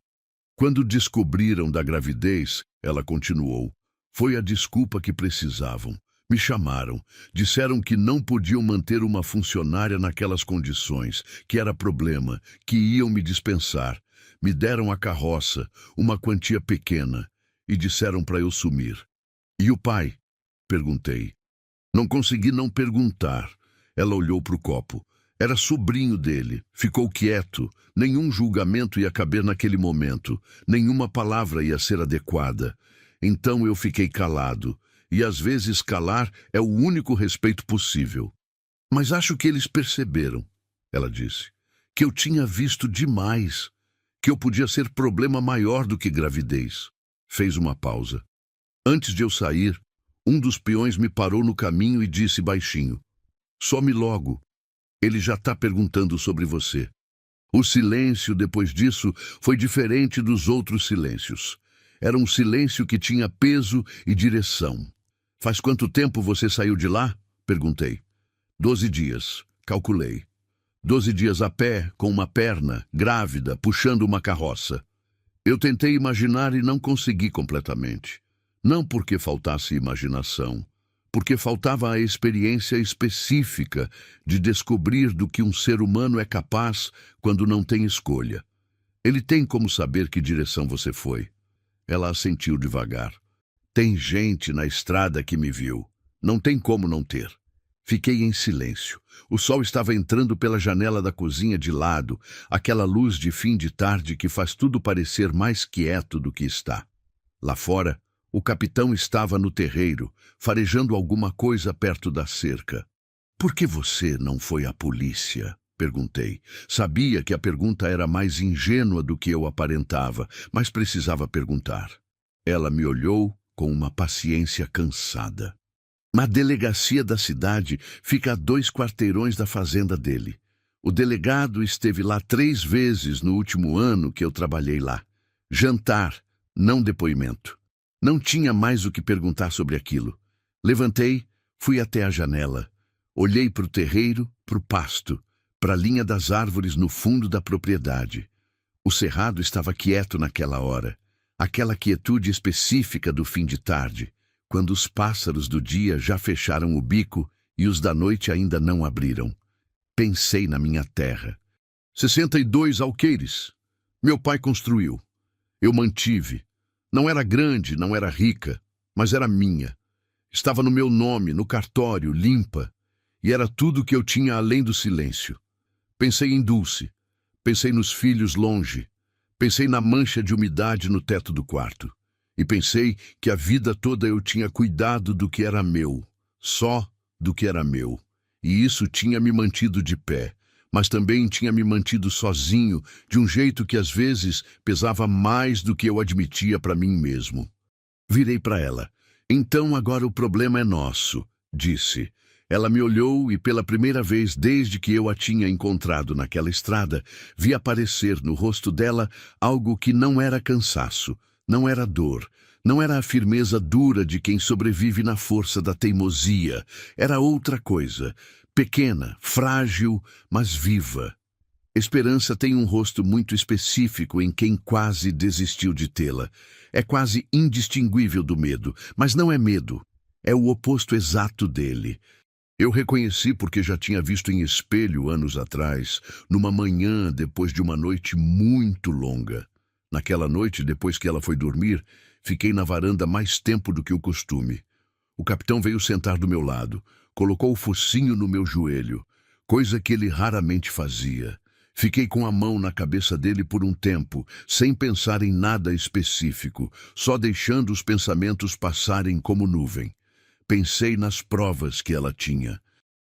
Quando descobriram da gravidez, ela continuou. Foi a desculpa que precisavam. Me chamaram. Disseram que não podiam manter uma funcionária naquelas condições, que era problema, que iam me dispensar. Me deram a carroça, uma quantia pequena, e disseram para eu sumir. E o pai? Perguntei. Não consegui não perguntar. Ela olhou para o copo. Era sobrinho dele. Ficou quieto. Nenhum julgamento ia caber naquele momento. Nenhuma palavra ia ser adequada. Então eu fiquei calado. E às vezes calar é o único respeito possível. Mas acho que eles perceberam, ela disse, que eu tinha visto demais, que eu podia ser problema maior do que gravidez. Fez uma pausa. Antes de eu sair, um dos peões me parou no caminho e disse baixinho, some logo, ele já está perguntando sobre você. O silêncio depois disso foi diferente dos outros silêncios. Era um silêncio que tinha peso e direção. Faz quanto tempo você saiu de lá? Perguntei. 12 dias, calculei. 12 dias a pé, com uma perna, grávida, puxando uma carroça. Eu tentei imaginar e não consegui completamente. Não porque faltasse imaginação, porque faltava a experiência específica de descobrir do que um ser humano é capaz quando não tem escolha. Ele tem como saber que direção você foi. Ela assentiu devagar. Tem gente na estrada que me viu. Não tem como não ter. Fiquei em silêncio. O sol estava entrando pela janela da cozinha de lado, aquela luz de fim de tarde que faz tudo parecer mais quieto do que está. Lá fora, o capitão estava no terreiro, farejando alguma coisa perto da cerca. Por que você não foi à polícia? Perguntei. Sabia que a pergunta era mais ingênua do que eu aparentava, mas precisava perguntar. Ela me olhou com uma paciência cansada. A delegacia da cidade fica a 2 quarteirões da fazenda dele. O delegado esteve lá 3 vezes no último ano que eu trabalhei lá. Jantar, não depoimento. Não tinha mais o que perguntar sobre aquilo. Levantei, fui até a janela. Olhei para o terreiro, para o pasto, para a linha das árvores no fundo da propriedade. O cerrado estava quieto naquela hora. Aquela quietude específica do fim de tarde, quando os pássaros do dia já fecharam o bico e os da noite ainda não abriram. Pensei na minha terra. 62 alqueires. Meu pai construiu. Eu mantive. Não era grande, não era rica, mas era minha. Estava no meu nome, no cartório, limpa. E era tudo que eu tinha além do silêncio. Pensei em Dulce. Pensei nos filhos longe. Pensei na mancha de umidade no teto do quarto. E pensei que a vida toda eu tinha cuidado do que era meu, só do que era meu. E isso tinha me mantido de pé, mas também tinha me mantido sozinho, de um jeito que às vezes pesava mais do que eu admitia para mim mesmo. Virei para ela. Então agora o problema é nosso, disse. Ela me olhou e pela primeira vez desde que eu a tinha encontrado naquela estrada, vi aparecer no rosto dela algo que não era cansaço. Não era dor, não era a firmeza dura de quem sobrevive na força da teimosia. Era outra coisa, pequena, frágil, mas viva. Esperança tem um rosto muito específico em quem quase desistiu de tê-la. É quase indistinguível do medo, mas não é medo. É o oposto exato dele. Eu reconheci porque já tinha visto em espelho anos atrás, numa manhã depois de uma noite muito longa. Naquela noite, depois que ela foi dormir, fiquei na varanda mais tempo do que o costume. O capitão veio sentar do meu lado, colocou o focinho no meu joelho, coisa que ele raramente fazia. Fiquei com a mão na cabeça dele por um tempo, sem pensar em nada específico, só deixando os pensamentos passarem como nuvem. Pensei nas provas que ela tinha.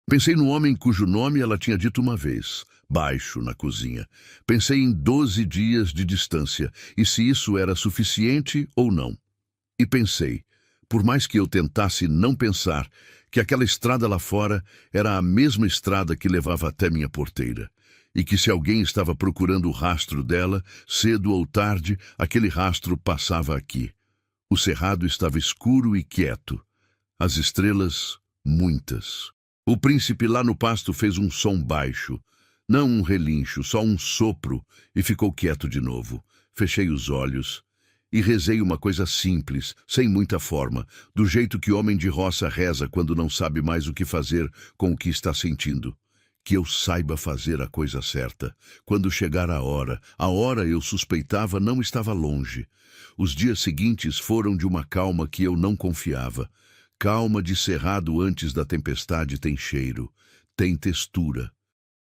Pensei no homem cujo nome ela tinha dito uma vez, baixo, na cozinha. Pensei em 12 dias de distância, e se isso era suficiente ou não. E pensei, por mais que eu tentasse não pensar, que aquela estrada lá fora era a mesma estrada que levava até minha porteira. E que se alguém estava procurando o rastro dela, cedo ou tarde, aquele rastro passava aqui. O cerrado estava escuro e quieto. As estrelas, muitas. O príncipe lá no pasto fez um som baixo. Não um relincho, só um sopro, e ficou quieto de novo. Fechei os olhos e rezei uma coisa simples, sem muita forma, do jeito que homem de roça reza quando não sabe mais o que fazer com o que está sentindo. Que eu saiba fazer a coisa certa. Quando chegar a hora eu suspeitava não estava longe. Os dias seguintes foram de uma calma que eu não confiava. Calma de cerrado antes da tempestade tem cheiro, tem textura.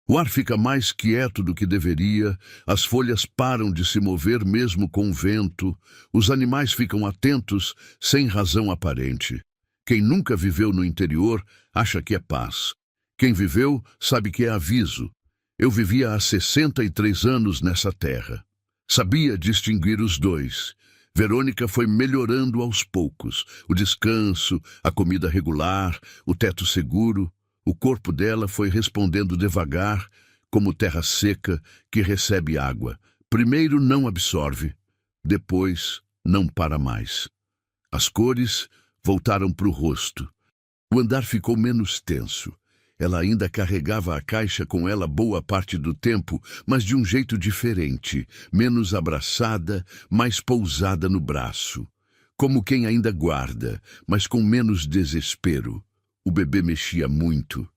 O ar fica mais quieto do que deveria, as folhas param de se mover mesmo com o vento, os animais ficam atentos sem razão aparente. Quem nunca viveu no interior acha que é paz. Quem viveu sabe que é aviso. Eu vivia há 63 anos nessa terra. Sabia distinguir os dois. Verônica foi melhorando aos poucos. O descanso, a comida regular, o teto seguro. O corpo dela foi respondendo devagar, como terra seca que recebe água. Primeiro não absorve, depois não para mais. As cores voltaram para o rosto. O andar ficou menos tenso. Ela ainda carregava a caixa com ela boa parte do tempo, mas de um jeito diferente, menos abraçada, mais pousada no braço. Como quem ainda guarda, mas com menos desespero. O bebê mexia muito.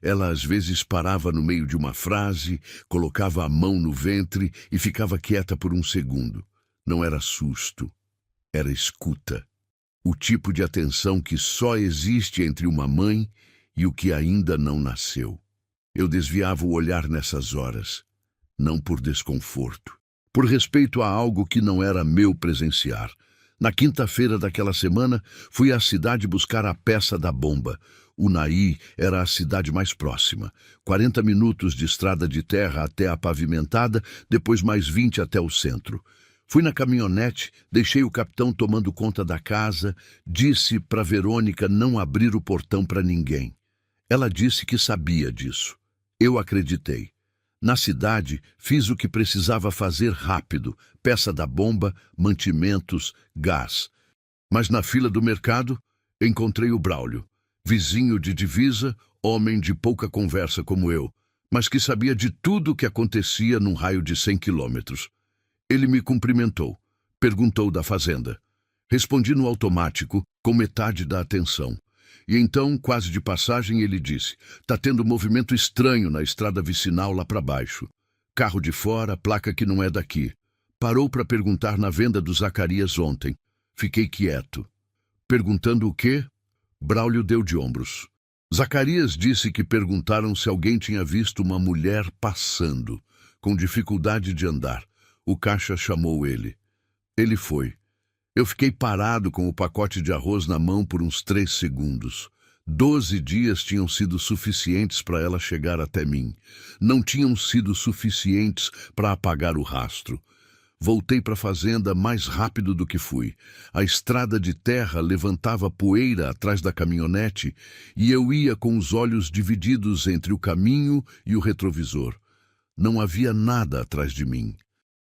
Ela às vezes parava no meio de uma frase, colocava a mão no ventre e ficava quieta por um segundo. Não era susto, era escuta. O tipo de atenção que só existe entre uma mãe e o que ainda não nasceu. Eu desviava o olhar nessas horas, não por desconforto, por respeito a algo que não era meu presenciar. Na quinta-feira daquela semana, fui à cidade buscar a peça da bomba. Unai era a cidade mais próxima. 40 minutos de estrada de terra até a pavimentada, depois mais 20 até o centro. Fui na caminhonete, deixei o capitão tomando conta da casa, disse para Verônica não abrir o portão para ninguém. Ela disse que sabia disso. Eu acreditei. Na cidade, fiz o que precisava fazer rápido, peça da bomba, mantimentos, gás. Mas na fila do mercado, encontrei o Braulio, vizinho de divisa, homem de pouca conversa como eu, mas que sabia de tudo o que acontecia num raio de 100 quilômetros. Ele me cumprimentou, perguntou da fazenda. Respondi no automático, com metade da atenção. E então, quase de passagem, ele disse: "Tá tendo movimento estranho na estrada vicinal lá para baixo. Carro de fora, placa que não é daqui. Parou para perguntar na venda do Zacarias ontem. Fiquei quieto. Perguntando o quê?" Braulio deu de ombros. Zacarias disse que perguntaram se alguém tinha visto uma mulher passando, com dificuldade de andar. O caixa chamou ele. Ele foi. Eu fiquei parado com o pacote de arroz na mão por uns 3 segundos. 12 dias tinham sido suficientes para ela chegar até mim. Não tinham sido suficientes para apagar o rastro. Voltei para a fazenda mais rápido do que fui. A estrada de terra levantava poeira atrás da caminhonete e eu ia com os olhos divididos entre o caminho e o retrovisor. Não havia nada atrás de mim.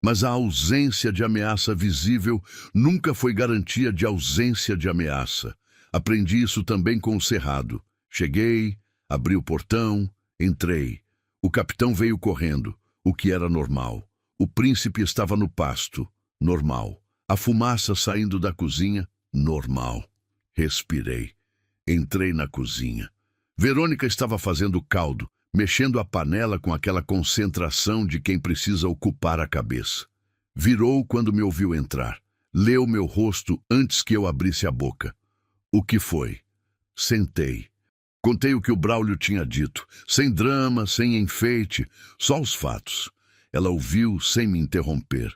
Mas a ausência de ameaça visível nunca foi garantia de ausência de ameaça. Aprendi isso também com o cerrado. Cheguei, abri o portão, entrei. O capitão veio correndo, o que era normal. O príncipe estava no pasto, normal. A fumaça saindo da cozinha, normal. Respirei. Entrei na cozinha. Verônica estava fazendo caldo, mexendo a panela com aquela concentração de quem precisa ocupar a cabeça. Virou quando me ouviu entrar. Leu meu rosto antes que eu abrisse a boca. O que foi? Sentei. Contei o que o Braulio tinha dito, sem drama, sem enfeite, só os fatos. Ela ouviu sem me interromper.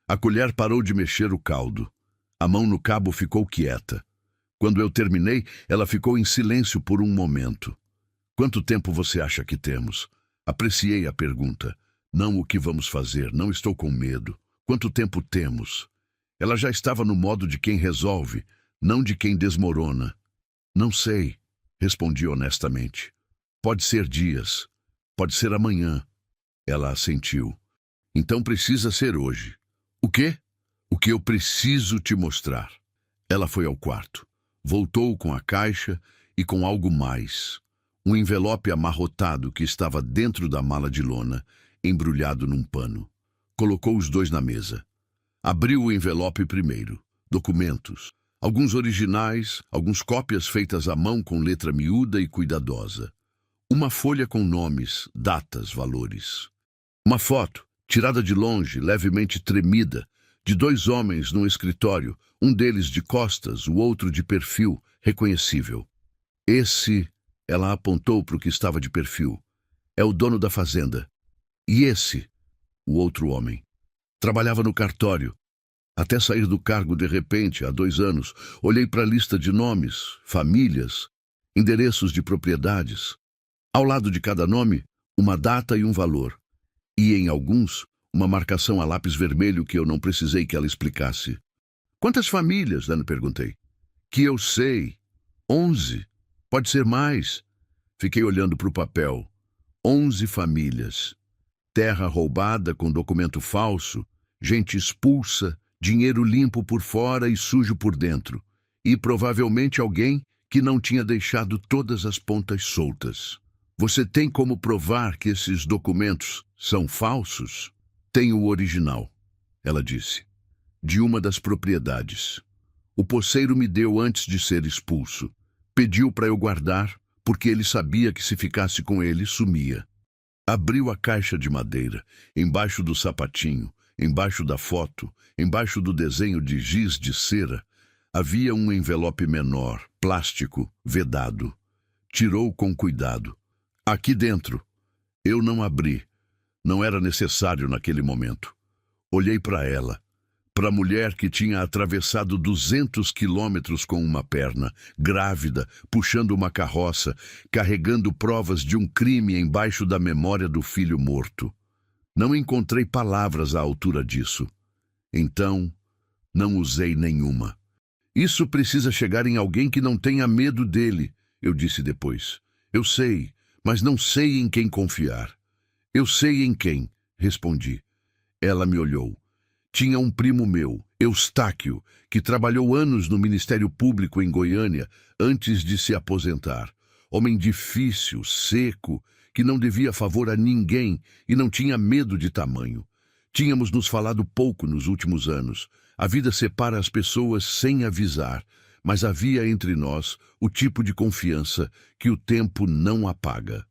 A colher parou de mexer o caldo. A mão no cabo ficou quieta. Quando eu terminei, ela ficou em silêncio por um momento. "Quanto tempo você acha que temos?" Apreciei a pergunta. Não o que vamos fazer, não estou com medo. Quanto tempo temos? Ela já estava no modo de quem resolve, não de quem desmorona. "Não sei", respondi honestamente. "Pode ser dias, pode ser amanhã." Ela assentiu. "Então precisa ser hoje." "O quê?" "O que eu preciso te mostrar." Ela foi ao quarto. Voltou com a caixa e com algo mais. Um envelope amarrotado que estava dentro da mala de lona, embrulhado num pano. Colocou os dois na mesa. Abriu o envelope primeiro. Documentos. Alguns originais, algumas cópias feitas à mão com letra miúda e cuidadosa. Uma folha com nomes, datas, valores. Uma foto, tirada de longe, levemente tremida, de 2 homens num escritório, um deles de costas, o outro de perfil, reconhecível. "Esse", ela apontou para o que estava de perfil, "é o dono da fazenda. E esse", o outro homem, "trabalhava no cartório. Até sair do cargo de repente, há 2 anos, olhei para a lista de nomes, famílias, endereços de propriedades. Ao lado de cada nome, uma data e um valor. E em alguns, uma marcação a lápis vermelho que eu não precisei que ela explicasse. "Quantas famílias?", Dani perguntei. "Que eu sei. 11. Pode ser mais." Fiquei olhando para o papel. 11 famílias. Terra roubada com documento falso, gente expulsa, dinheiro limpo por fora e sujo por dentro. E provavelmente alguém que não tinha deixado todas as pontas soltas. Você tem como provar que esses documentos são falsos? Tenho o original, ela disse, de uma das propriedades. O poceiro me deu antes de ser expulso. Pediu para eu guardar, porque ele sabia que se ficasse com ele, sumia. Abriu a caixa de madeira, embaixo do sapatinho, embaixo da foto, embaixo do desenho de giz de cera, havia um envelope menor, plástico, vedado. Tirou com cuidado. Aqui dentro. Eu não abri. Não era necessário naquele momento. Olhei para ela, para a mulher que tinha atravessado 200 quilômetros com uma perna, grávida, puxando uma carroça, carregando provas de um crime embaixo da memória do filho morto. Não encontrei palavras à altura disso. Então, não usei nenhuma. Isso precisa chegar em alguém que não tenha medo dele, eu disse depois. Eu sei, mas não sei em quem confiar. Eu sei em quem, respondi. Ela me olhou. Tinha um primo meu, Eustáquio, que trabalhou anos no Ministério Público em Goiânia antes de se aposentar. Homem difícil, seco, que não devia favor a ninguém e não tinha medo de tamanho. Tínhamos nos falado pouco nos últimos anos. A vida separa as pessoas sem avisar, mas havia entre nós o tipo de confiança que o tempo não apaga.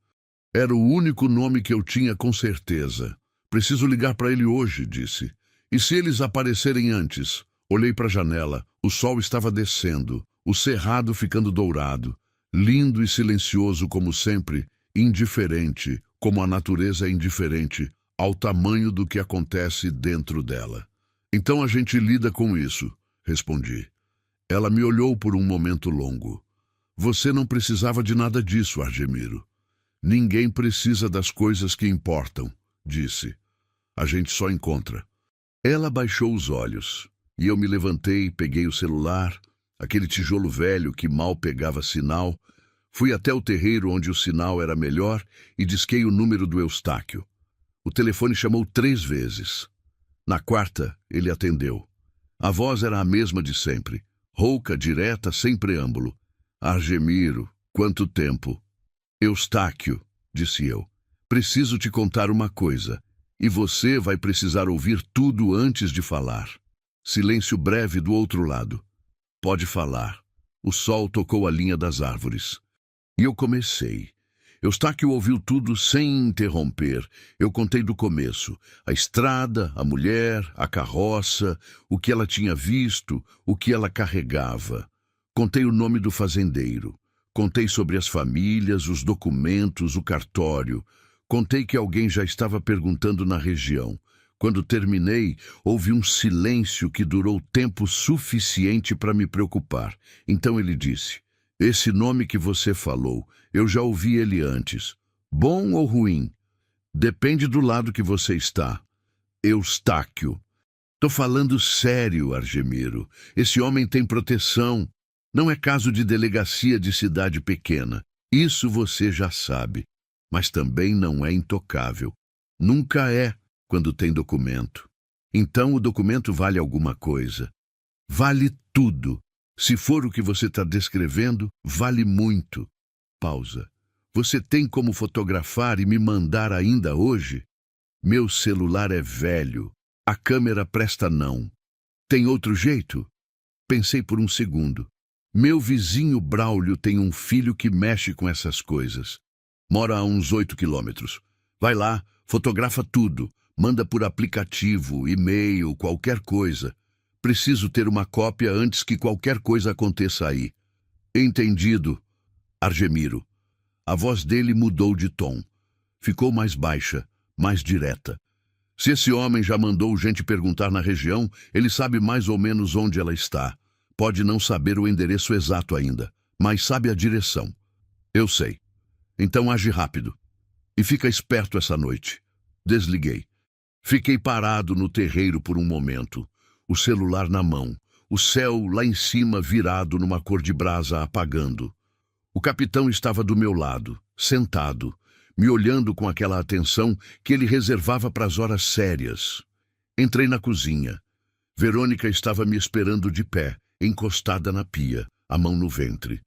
Era o único nome que eu tinha com certeza. Preciso ligar para ele hoje, disse. E se eles aparecerem antes? Olhei para a janela. O sol estava descendo, o cerrado ficando dourado, lindo e silencioso como sempre, indiferente, como a natureza é indiferente ao tamanho do que acontece dentro dela. Então a gente lida com isso, respondi. Ela me olhou por um momento longo. Você não precisava de nada disso, Argemiro. Ninguém precisa das coisas que importam, disse. A gente só encontra. Ela baixou os olhos, e eu me levantei, peguei o celular, aquele tijolo velho que mal pegava sinal, fui até o terreiro onde o sinal era melhor e disquei o número do Eustáquio. O telefone chamou 3 vezes. Na quarta, ele atendeu. A voz era a mesma de sempre, rouca, direta, sem preâmbulo. Argemiro, quanto tempo? Eustáquio, disse eu, preciso te contar uma coisa. E você vai precisar ouvir tudo antes de falar. Silêncio breve do outro lado. Pode falar. O sol tocou a linha das árvores. E eu comecei. Eustáquio ouviu tudo sem interromper. Eu contei do começo. A estrada, a mulher, a carroça, o que ela tinha visto, o que ela carregava. Contei o nome do fazendeiro. Contei sobre as famílias, os documentos, o cartório. Contei que alguém já estava perguntando na região. Quando terminei, houve um silêncio que durou tempo suficiente para me preocupar. Então ele disse, esse nome que você falou, eu já ouvi ele antes. Bom ou ruim? Depende do lado que você está. Eustáquio. Tô falando sério, Argemiro. Esse homem tem proteção. Não é caso de delegacia de cidade pequena. Isso você já sabe. Mas também não é intocável. Nunca é quando tem documento. Então o documento vale alguma coisa. Vale tudo. Se for o que você está descrevendo, vale muito. Pausa. Você tem como fotografar e me mandar ainda hoje? Meu celular é velho. A câmera presta não. Tem outro jeito? Pensei por um segundo. Meu vizinho Braulio tem um filho que mexe com essas coisas. Mora a uns 8 quilômetros. Vai lá, fotografa tudo. Manda por aplicativo, e-mail, qualquer coisa. Preciso ter uma cópia antes que qualquer coisa aconteça aí. Entendido, Argemiro. A voz dele mudou de tom. Ficou mais baixa, mais direta. Se esse homem já mandou gente perguntar na região, ele sabe mais ou menos onde ela está. Pode não saber o endereço exato ainda, mas sabe a direção. Eu sei. Então age rápido. E fica esperto essa noite. Desliguei. Fiquei parado no terreiro por um momento, o celular na mão, o céu lá em cima virado numa cor de brasa apagando. O capitão estava do meu lado, sentado, me olhando com aquela atenção que ele reservava para as horas sérias. Entrei na cozinha. Verônica estava me esperando de pé, encostada na pia, a mão no ventre.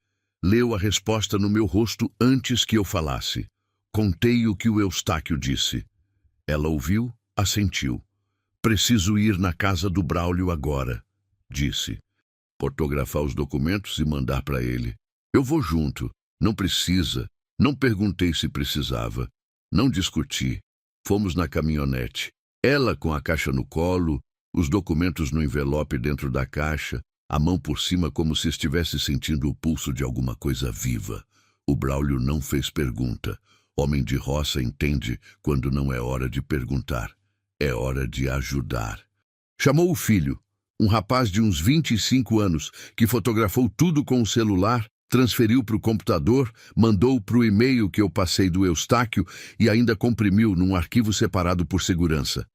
Leu a resposta no meu rosto antes que eu falasse. Contei o que o Eustáquio disse. Ela ouviu, assentiu. Preciso ir na casa do Braulio agora, disse. Fotografar os documentos e mandar para ele. Eu vou junto. Não precisa. Não perguntei se precisava. Não discuti. Fomos na caminhonete. Ela com a caixa no colo, os documentos no envelope dentro da caixa, a mão por cima como se estivesse sentindo o pulso de alguma coisa viva. O Braulio não fez pergunta. Homem de roça entende quando não é hora de perguntar. É hora de ajudar. Chamou o filho, um rapaz de uns 25 anos, que fotografou tudo com o celular, transferiu para o computador, mandou para o e-mail que eu passei do Eustáquio e ainda comprimiu num arquivo separado por segurança.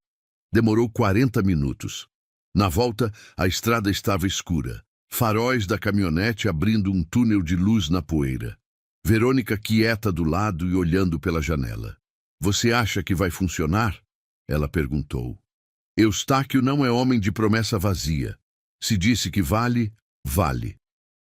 Demorou 40 minutos. Na volta, a estrada estava escura. Faróis da caminhonete abrindo um túnel de luz na poeira. Verônica quieta do lado e olhando pela janela. Você acha que vai funcionar? Ela perguntou. Eustáquio não é homem de promessa vazia. Se disse que vale, vale.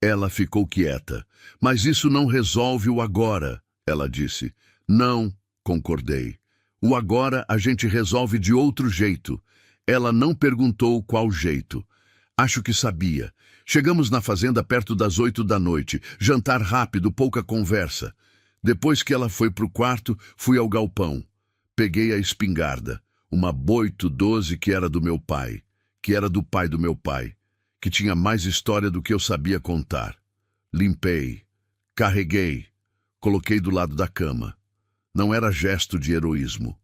Ela ficou quieta. Mas isso não resolve o agora, ela disse. Não, concordei. O agora a gente resolve de outro jeito. Ela não perguntou qual jeito. Acho que sabia. Chegamos na fazenda perto das 8 da noite. Jantar rápido, pouca conversa. Depois que ela foi pro quarto, fui ao galpão. Peguei a espingarda. Uma Boito 12 que era do meu pai. Que era do pai do meu pai. Que tinha mais história do que eu sabia contar. Limpei. Carreguei. Coloquei do lado da cama. Não era gesto de heroísmo.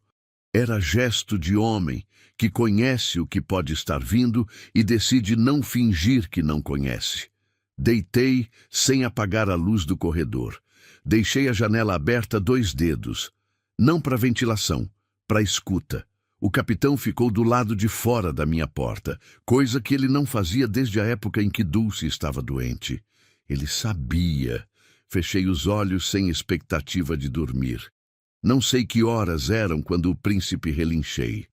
Era gesto de homem que conhece o que pode estar vindo e decide não fingir que não conhece. Deitei sem apagar a luz do corredor. Deixei a janela aberta 2 dedos. Não para ventilação, para escuta. O capitão ficou do lado de fora da minha porta, coisa que ele não fazia desde a época em que Dulce estava doente. Ele sabia. Fechei os olhos sem expectativa de dormir. Não sei que horas eram quando o príncipe relinchei.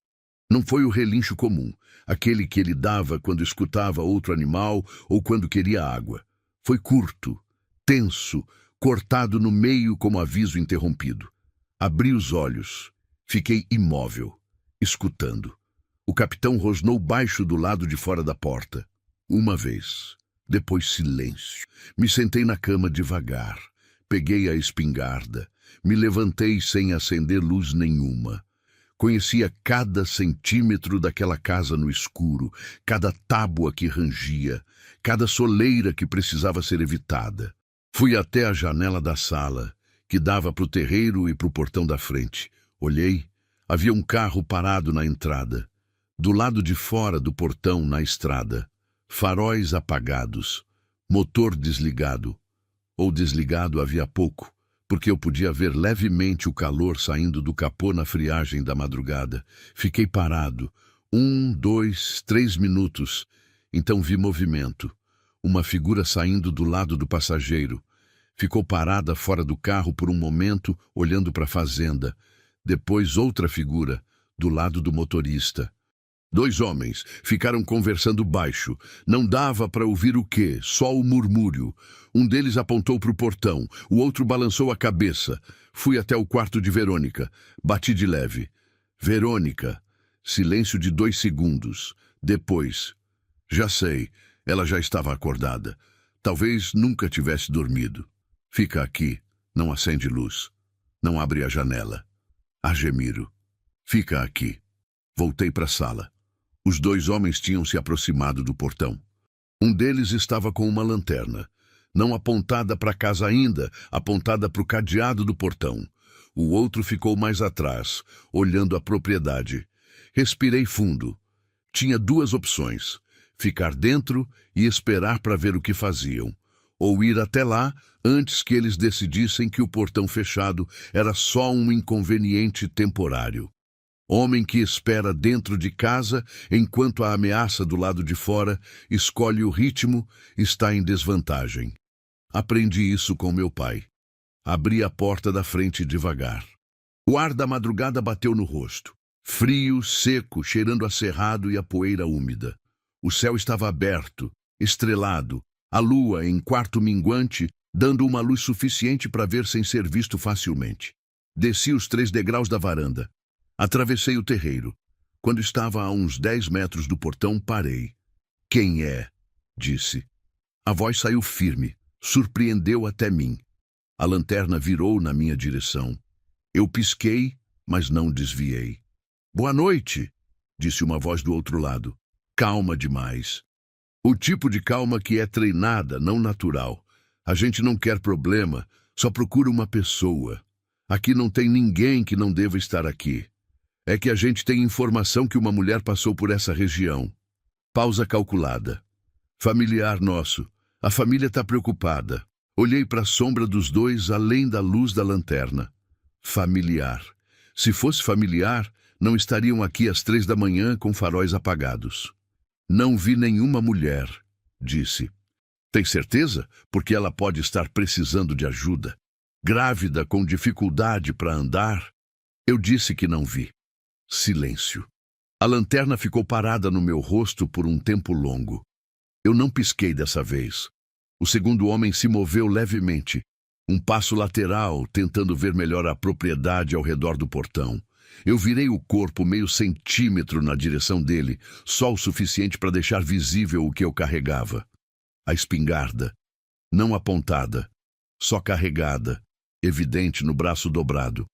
Não foi o relincho comum, aquele que ele dava quando escutava outro animal ou quando queria água. Foi curto, tenso, cortado no meio como aviso interrompido. Abri os olhos. Fiquei imóvel, escutando. O capitão rosnou baixo do lado de fora da porta. Uma vez. Depois silêncio. Me sentei na cama devagar. Peguei a espingarda. Me levantei sem acender luz nenhuma. Conhecia cada centímetro daquela casa no escuro, cada tábua que rangia, cada soleira que precisava ser evitada. Fui até a janela da sala, que dava para o terreiro e para o portão da frente. Olhei. Havia um carro parado na entrada. Do lado de fora do portão, na estrada. Faróis apagados. Motor desligado. Ou desligado havia pouco, porque eu podia ver levemente o calor saindo do capô na friagem da madrugada. Fiquei parado. 1, 2, 3 minutos. Então vi movimento. Uma figura saindo do lado do passageiro. Ficou parada fora do carro por um momento, olhando para a fazenda. Depois outra figura, do lado do motorista. 2 homens ficaram conversando baixo. Não dava para ouvir o quê, só o murmúrio. Um deles apontou para o portão, o outro balançou a cabeça. Fui até o quarto de Verônica. Bati de leve. Verônica. Silêncio de 2 segundos. Depois. Já sei, ela já estava acordada. Talvez nunca tivesse dormido. Fica aqui, não acende luz. Não abre a janela. Argemiro. Fica aqui. Voltei para a sala. Os 2 homens tinham se aproximado do portão. Um deles estava com uma lanterna, não apontada para casa ainda, apontada para o cadeado do portão. O outro ficou mais atrás, olhando a propriedade. Respirei fundo. Tinha 2 opções: ficar dentro e esperar para ver o que faziam, ou ir até lá antes que eles decidissem que o portão fechado era só um inconveniente temporário. Homem que espera dentro de casa enquanto a ameaça do lado de fora escolhe o ritmo, está em desvantagem. Aprendi isso com meu pai. Abri a porta da frente devagar. O ar da madrugada bateu no rosto. Frio, seco, cheirando a cerrado e a poeira úmida. O céu estava aberto, estrelado, a lua em quarto minguante, dando uma luz suficiente para ver sem ser visto facilmente. Desci os 3 degraus da varanda. Atravessei o terreiro. Quando estava a uns 10 metros do portão, parei. Quem é? Disse. A voz saiu firme, surpreendeu até mim. A lanterna virou na minha direção. Eu pisquei, mas não desviei. Boa noite, disse uma voz do outro lado. Calma demais. O tipo de calma que é treinada, não natural. A gente não quer problema, só procura uma pessoa. Aqui não tem ninguém que não deva estar aqui. É que a gente tem informação que uma mulher passou por essa região. Pausa calculada. Familiar nosso. A família está preocupada. Olhei para a sombra dos dois além da luz da lanterna. Familiar. Se fosse familiar, não estariam aqui às 3 da manhã com faróis apagados. Não vi nenhuma mulher, disse. Tem certeza? Porque ela pode estar precisando de ajuda. Grávida, com dificuldade para andar. Eu disse que não vi. Silêncio. A lanterna ficou parada no meu rosto por um tempo longo. Eu não pisquei dessa vez. O segundo homem se moveu levemente. Um passo lateral, tentando ver melhor a propriedade ao redor do portão. Eu virei o corpo meio centímetro na direção dele, só o suficiente para deixar visível o que eu carregava. A espingarda. Não apontada, só carregada, evidente no braço dobrado.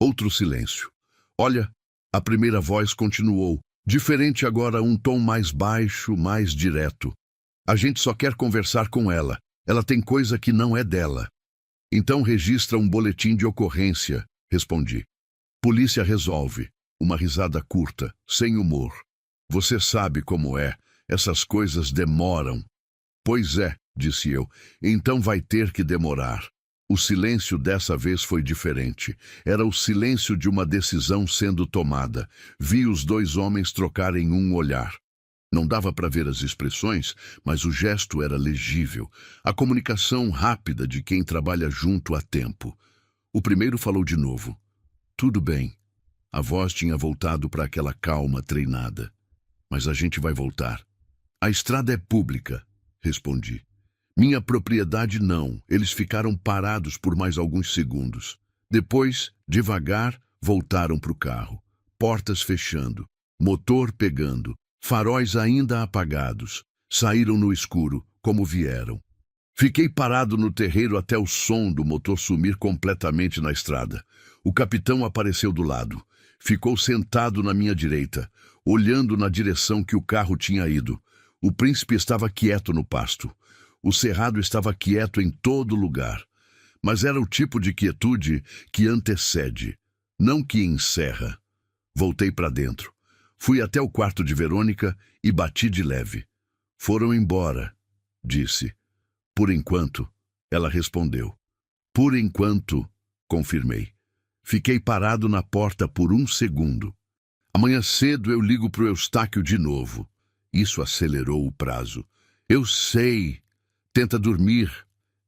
Outro silêncio. Olha, a primeira voz continuou. Diferente agora, um tom mais baixo, mais direto. A gente só quer conversar com ela. Ela tem coisa que não é dela. Então registra um boletim de ocorrência, respondi. Polícia resolve. Uma risada curta, sem humor. Você sabe como é. Essas coisas demoram. Pois é, disse eu. Então vai ter que demorar. O silêncio dessa vez foi diferente. Era o silêncio de uma decisão sendo tomada. Vi os dois homens trocarem um olhar. Não dava para ver as expressões, mas o gesto era legível. A comunicação rápida de quem trabalha junto há tempo. O primeiro falou de novo. Tudo bem. A voz tinha voltado para aquela calma treinada. Mas a gente vai voltar. A estrada é pública, respondi. Minha propriedade não. Eles ficaram parados por mais alguns segundos. Depois, devagar, voltaram para o carro. Portas fechando. Motor pegando. Faróis ainda apagados. Saíram no escuro, como vieram. Fiquei parado no terreiro até o som do motor sumir completamente na estrada. O capitão apareceu do lado. Ficou sentado na minha direita, olhando na direção que o carro tinha ido. O príncipe estava quieto no pasto. O cerrado estava quieto em todo lugar. Mas era o tipo de quietude que antecede, não que encerra. Voltei para dentro. Fui até o quarto de Verônica e bati de leve. Foram embora, disse. Por enquanto, ela respondeu. Por enquanto, confirmei. Fiquei parado na porta por um segundo. Amanhã cedo eu ligo pro Eustáquio de novo. Isso acelerou o prazo. Eu sei. Tenta dormir.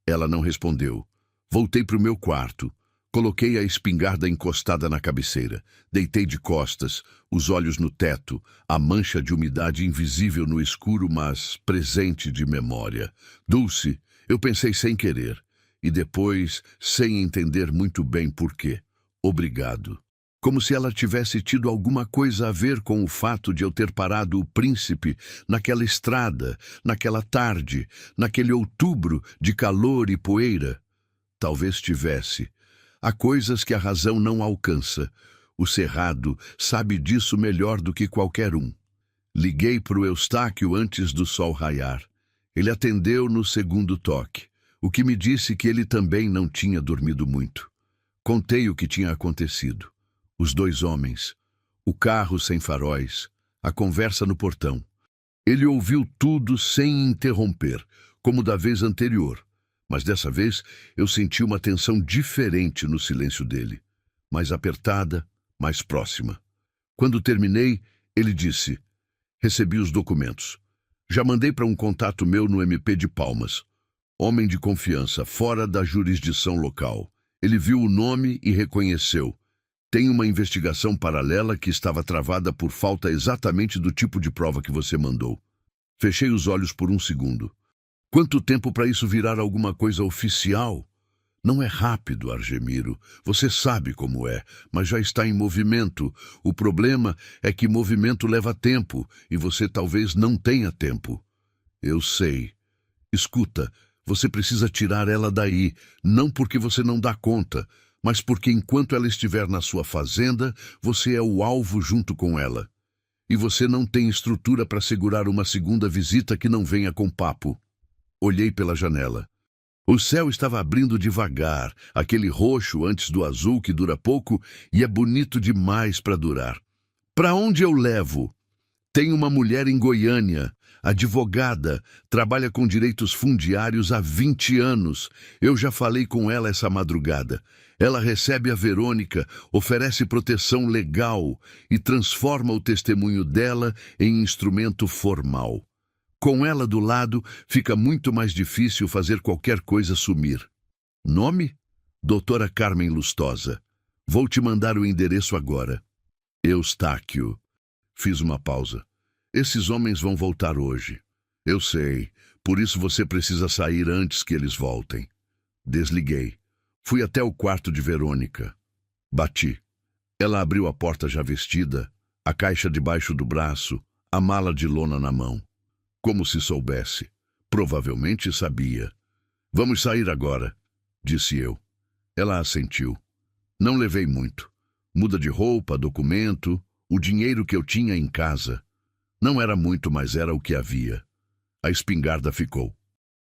Ela não respondeu. Voltei pro meu quarto. Coloquei a espingarda encostada na cabeceira. Deitei de costas, os olhos no teto, a mancha de umidade invisível no escuro, mas presente de memória. Dulce, eu pensei sem querer. E depois, sem entender muito bem por quê. Obrigado. Como se ela tivesse tido alguma coisa a ver com o fato de eu ter parado o príncipe naquela estrada, naquela tarde, naquele outubro de calor e poeira. Talvez tivesse. Há coisas que a razão não alcança. O cerrado sabe disso melhor do que qualquer um. Liguei para o Eustáquio antes do sol raiar. Ele atendeu no segundo toque, o que me disse que ele também não tinha dormido muito. Contei o que tinha acontecido. Os dois homens, o carro sem faróis, a conversa no portão. Ele ouviu tudo sem interromper, como da vez anterior. Mas dessa vez eu senti uma tensão diferente no silêncio dele, mais apertada, mais próxima. Quando terminei, ele disse: recebi os documentos. Já mandei para um contato meu no MP de Palmas. Homem de confiança, fora da jurisdição local. Ele viu o nome e reconheceu. Tem uma investigação paralela que estava travada por falta exatamente do tipo de prova que você mandou. Fechei os olhos por um segundo. Quanto tempo para isso virar alguma coisa oficial? Não é rápido, Argemiro. Você sabe como é, mas já está em movimento. O problema é que movimento leva tempo e você talvez não tenha tempo. Eu sei. Escuta, você precisa tirar ela daí, não porque você não dá conta, mas porque enquanto ela estiver na sua fazenda, você é o alvo junto com ela. E você não tem estrutura para segurar uma segunda visita que não venha com papo. Olhei pela janela. O céu estava abrindo devagar, aquele roxo antes do azul que dura pouco e é bonito demais para durar. Para onde eu levo? Tem uma mulher em Goiânia, advogada, trabalha com direitos fundiários há 20 anos. Eu já falei com ela essa madrugada. Ela recebe a Verônica, oferece proteção legal e transforma o testemunho dela em instrumento formal. Com ela do lado, fica muito mais difícil fazer qualquer coisa sumir. Nome? Doutora Carmen Lustosa. Vou te mandar o endereço agora. Eustáquio. Fiz uma pausa. Esses homens vão voltar hoje. Eu sei, por isso você precisa sair antes que eles voltem. Desliguei. Fui até o quarto de Verônica. Bati. Ela abriu a porta já vestida, a caixa debaixo do braço, a mala de lona na mão. Como se soubesse. Provavelmente sabia. Vamos sair agora, disse eu. Ela assentiu. Não levei muito. Muda de roupa, documento, o dinheiro que eu tinha em casa. Não era muito, mas era o que havia. A espingarda ficou.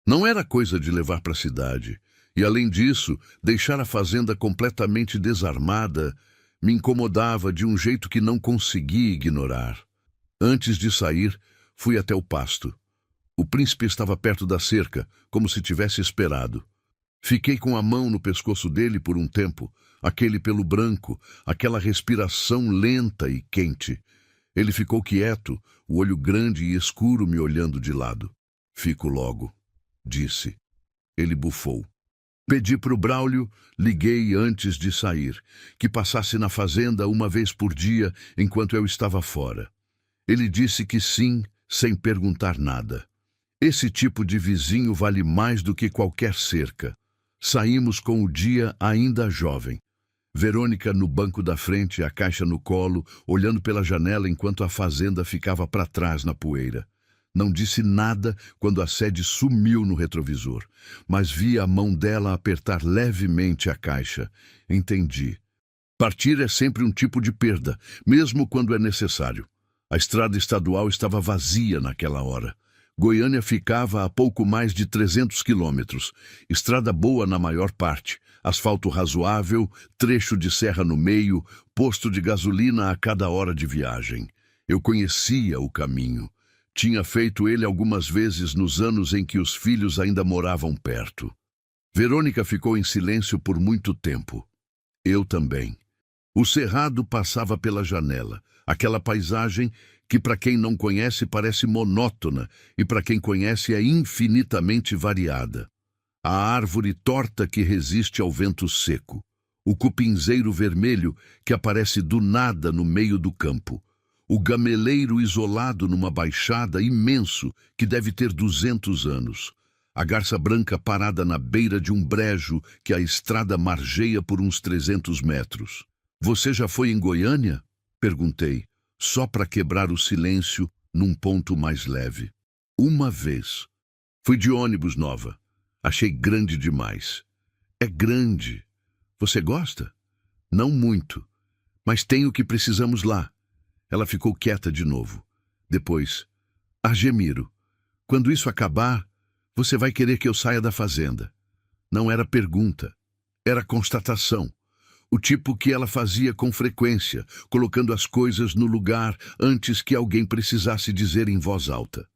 Não era coisa de levar para a cidade. E, além disso, deixar a fazenda completamente desarmada me incomodava de um jeito que não consegui ignorar. Antes de sair, fui até o pasto. O príncipe estava perto da cerca, como se tivesse esperado. Fiquei com a mão no pescoço dele por um tempo, aquele pelo branco, aquela respiração lenta e quente. Ele ficou quieto, o olho grande e escuro me olhando de lado. Fico logo, disse. Ele bufou. Pedi para o Braulio, liguei antes de sair, que passasse na fazenda uma vez por dia enquanto eu estava fora. Ele disse que sim, sem perguntar nada. Esse tipo de vizinho vale mais do que qualquer cerca. Saímos com o dia ainda jovem. Verônica no banco da frente, a caixa no colo, olhando pela janela enquanto a fazenda ficava para trás na poeira. Não disse nada quando a sede sumiu no retrovisor, mas vi a mão dela apertar levemente a caixa. Entendi. Partir é sempre um tipo de perda, mesmo quando é necessário. A estrada estadual estava vazia naquela hora. Goiânia ficava a pouco mais de 300 quilômetros. Estrada boa na maior parte, asfalto razoável, trecho de serra no meio, posto de gasolina a cada hora de viagem. Eu conhecia o caminho. Tinha feito ele algumas vezes nos anos em que os filhos ainda moravam perto. Verônica ficou em silêncio por muito tempo. Eu também. O cerrado passava pela janela, aquela paisagem que para quem não conhece parece monótona e para quem conhece é infinitamente variada. A árvore torta que resiste ao vento seco, o cupinzeiro vermelho que aparece do nada no meio do campo, o gameleiro isolado numa baixada imenso que deve ter 200 anos, a garça branca parada na beira de um brejo que a estrada margeia por uns 300 metros. Você já foi em Goiânia? Perguntei, só para quebrar o silêncio num ponto mais leve. Uma vez. Fui de ônibus nova. Achei grande demais. É grande. Você gosta? Não muito. Mas tem o que precisamos lá. Ela ficou quieta de novo. Depois, Argemiro, quando isso acabar, você vai querer que eu saia da fazenda. Não era pergunta. Era constatação. O tipo que ela fazia com frequência, colocando as coisas no lugar antes que alguém precisasse dizer em voz alta.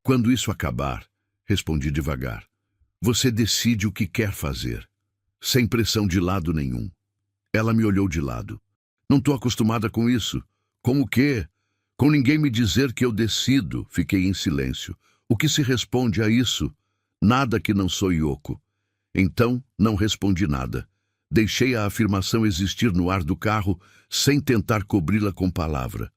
Quando isso acabar, respondi devagar, você decide o que quer fazer, sem pressão de lado nenhum. Ela me olhou de lado. Não estou acostumada com isso. Com o quê? Com ninguém me dizer que eu decido. Fiquei em silêncio. O que se responde a isso? Nada que não sou Yoko. Então, não respondi nada. Deixei a afirmação existir no ar do carro, sem tentar cobri-la com palavra.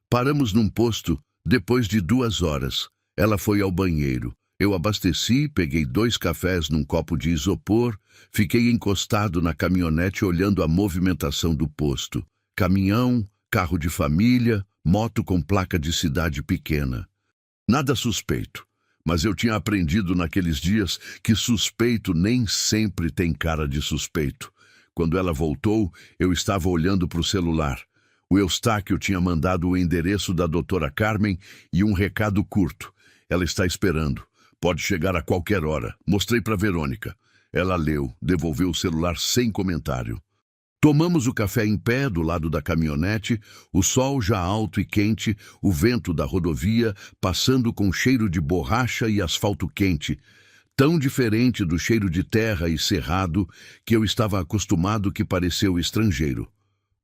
Paramos num posto, depois de 2 horas. Ela foi ao banheiro. Eu abasteci, peguei 2 cafés num copo de isopor, fiquei encostado na caminhonete olhando a movimentação do posto. Caminhão, carro de família, moto com placa de cidade pequena. Nada suspeito, mas eu tinha aprendido naqueles dias que suspeito nem sempre tem cara de suspeito. Quando ela voltou, eu estava olhando para o celular. O Eustáquio tinha mandado o endereço da doutora Carmen e um recado curto. Ela está esperando. Pode chegar a qualquer hora. Mostrei para Verônica. Ela leu, devolveu o celular sem comentário. Tomamos o café em pé do lado da caminhonete, o sol já alto e quente, o vento da rodovia passando com cheiro de borracha e asfalto quente, tão diferente do cheiro de terra e cerrado que eu estava acostumado que pareceu estrangeiro.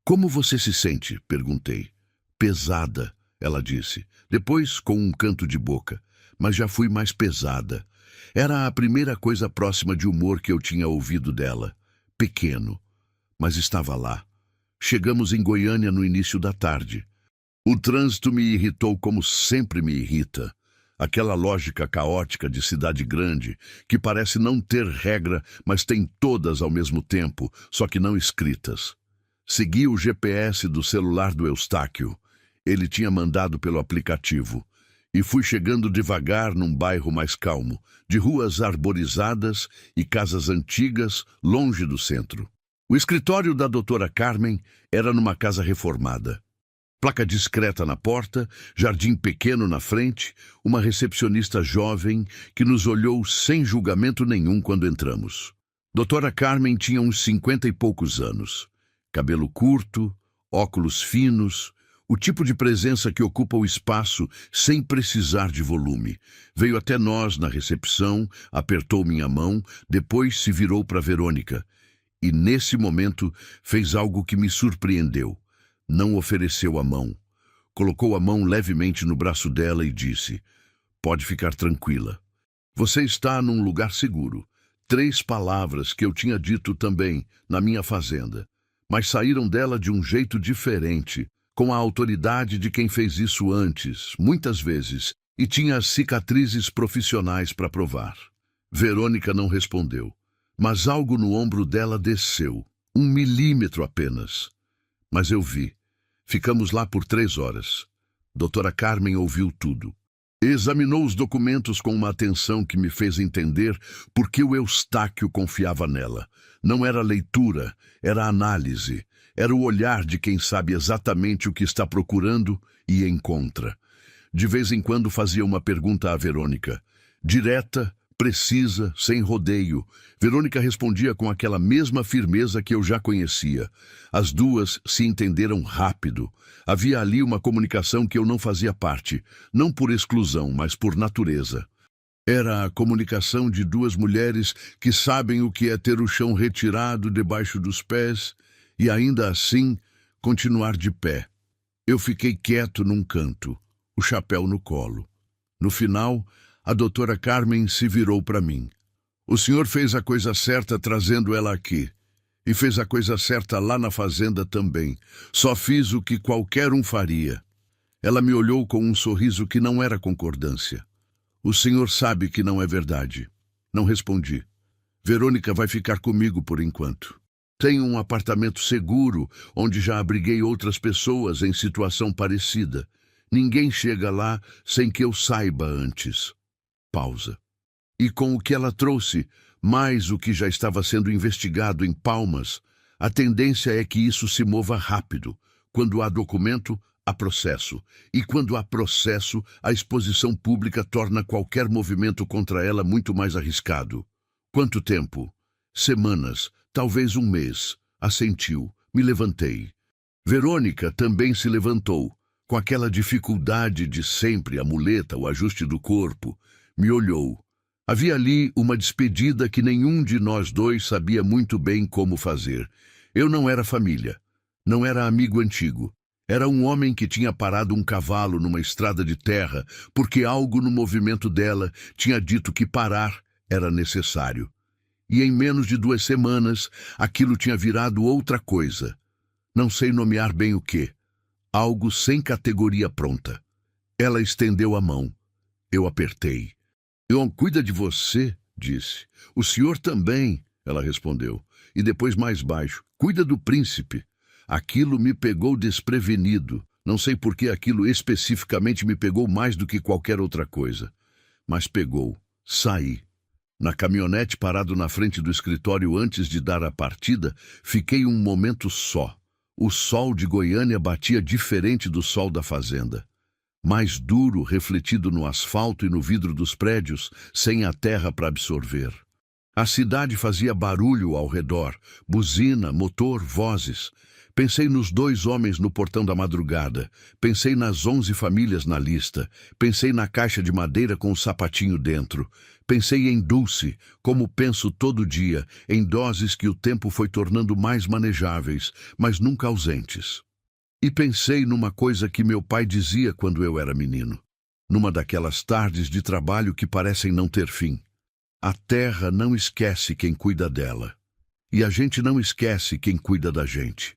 Como você se sente? Perguntei. Pesada, ela disse, depois com um canto de boca. Mas já fui mais pesada. Era a primeira coisa próxima de humor que eu tinha ouvido dela. Pequeno. Mas estava lá. Chegamos em Goiânia no início da tarde. O trânsito me irritou como sempre me irrita. Aquela lógica caótica de cidade grande, que parece não ter regra, mas tem todas ao mesmo tempo, só que não escritas. Segui o GPS do celular do Eustáquio. Ele tinha mandado pelo aplicativo. E fui chegando devagar num bairro mais calmo, de ruas arborizadas e casas antigas, longe do centro. O escritório da doutora Carmen era numa casa reformada. Placa discreta na porta, jardim pequeno na frente, uma recepcionista jovem que nos olhou sem julgamento nenhum quando entramos. Doutora Carmen tinha uns 50 e poucos anos. Cabelo curto, óculos finos, o tipo de presença que ocupa o espaço sem precisar de volume. Veio até nós na recepção, apertou minha mão, depois se virou para Verônica. E nesse momento fez algo que me surpreendeu. Não ofereceu a mão. Colocou a mão levemente no braço dela e disse: "Pode ficar tranquila. Você está num lugar seguro." 3 palavras que eu tinha dito também na minha fazenda, mas saíram dela de um jeito diferente, com a autoridade de quem fez isso antes, muitas vezes, e tinha cicatrizes profissionais para provar. Verônica não respondeu, mas algo no ombro dela desceu, 1 milímetro apenas. Mas eu vi. Ficamos lá por 3 horas. Doutora Carmen ouviu tudo. Examinou os documentos com uma atenção que me fez entender por que o Eustáquio confiava nela. Não era leitura, era análise. Era o olhar de quem sabe exatamente o que está procurando e encontra. De vez em quando fazia uma pergunta à Verônica. Direta, precisa, sem rodeio. Verônica respondia com aquela mesma firmeza que eu já conhecia. As duas se entenderam rápido. Havia ali uma comunicação que eu não fazia parte, não por exclusão, mas por natureza. Era a comunicação de 2 mulheres que sabem o que é ter o chão retirado debaixo dos pés e ainda assim continuar de pé. Eu fiquei quieto num canto, o chapéu no colo. No final, a doutora Carmen se virou para mim. "O senhor fez a coisa certa trazendo ela aqui. E fez a coisa certa lá na fazenda também. Só fiz o que qualquer um faria." Ela me olhou com um sorriso que não era concordância. "O senhor sabe que não é verdade." Não respondi. "Verônica vai ficar comigo por enquanto. Tenho um apartamento seguro, onde já abriguei outras pessoas em situação parecida. Ninguém chega lá sem que eu saiba antes." Pausa. "E com o que ela trouxe, mais o que já estava sendo investigado em Palmas, a tendência é que isso se mova rápido. Quando há documento, há processo. E quando há processo, a exposição pública torna qualquer movimento contra ela muito mais arriscado." "Quanto tempo?" "Semanas, talvez 1 mês." Assentiu. Me levantei. Verônica também se levantou, com aquela dificuldade de sempre, a muleta, o ajuste do corpo. Me olhou. Havia ali uma despedida que nenhum de nós 2 sabia muito bem como fazer. Eu não era família. Não era amigo antigo. Era um homem que tinha parado um cavalo numa estrada de terra porque algo no movimento dela tinha dito que parar era necessário. E em menos de 2 semanas, aquilo tinha virado outra coisa. Não sei nomear bem o quê. Algo sem categoria pronta. Ela estendeu a mão. Eu apertei. Eu cuida de você, disse. O senhor também, ela respondeu. E depois mais baixo, cuida do príncipe. Aquilo me pegou desprevenido. Não sei por que aquilo especificamente me pegou mais do que qualquer outra coisa. Mas pegou. Saí. Na caminhonete parado na frente do escritório antes de dar a partida, fiquei um momento só. O sol de Goiânia batia diferente do sol da fazenda. Mais duro, refletido no asfalto e no vidro dos prédios, sem a terra para absorver. A cidade fazia barulho ao redor, buzina, motor, vozes. Pensei nos 2 homens no portão da madrugada. Pensei nas 11 famílias na lista. Pensei na caixa de madeira com o sapatinho dentro. Pensei em Dulce, como penso todo dia, em doses que o tempo foi tornando mais manejáveis, mas nunca ausentes. E pensei numa coisa que meu pai dizia quando eu era menino. Numa daquelas tardes de trabalho que parecem não ter fim. A terra não esquece quem cuida dela. E a gente não esquece quem cuida da gente.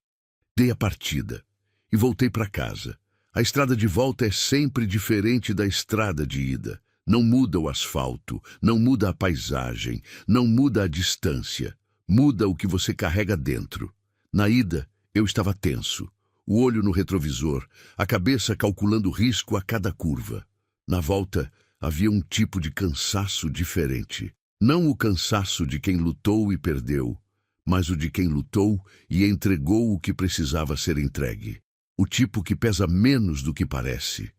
Dei a partida e voltei para casa. A estrada de volta é sempre diferente da estrada de ida. Não muda o asfalto, não muda a paisagem, não muda a distância. Muda o que você carrega dentro. Na ida, eu estava tenso. O olho no retrovisor, a cabeça calculando o risco a cada curva. Na volta, havia um tipo de cansaço diferente. Não o cansaço de quem lutou e perdeu, mas o de quem lutou e entregou o que precisava ser entregue. O tipo que pesa menos do que parece.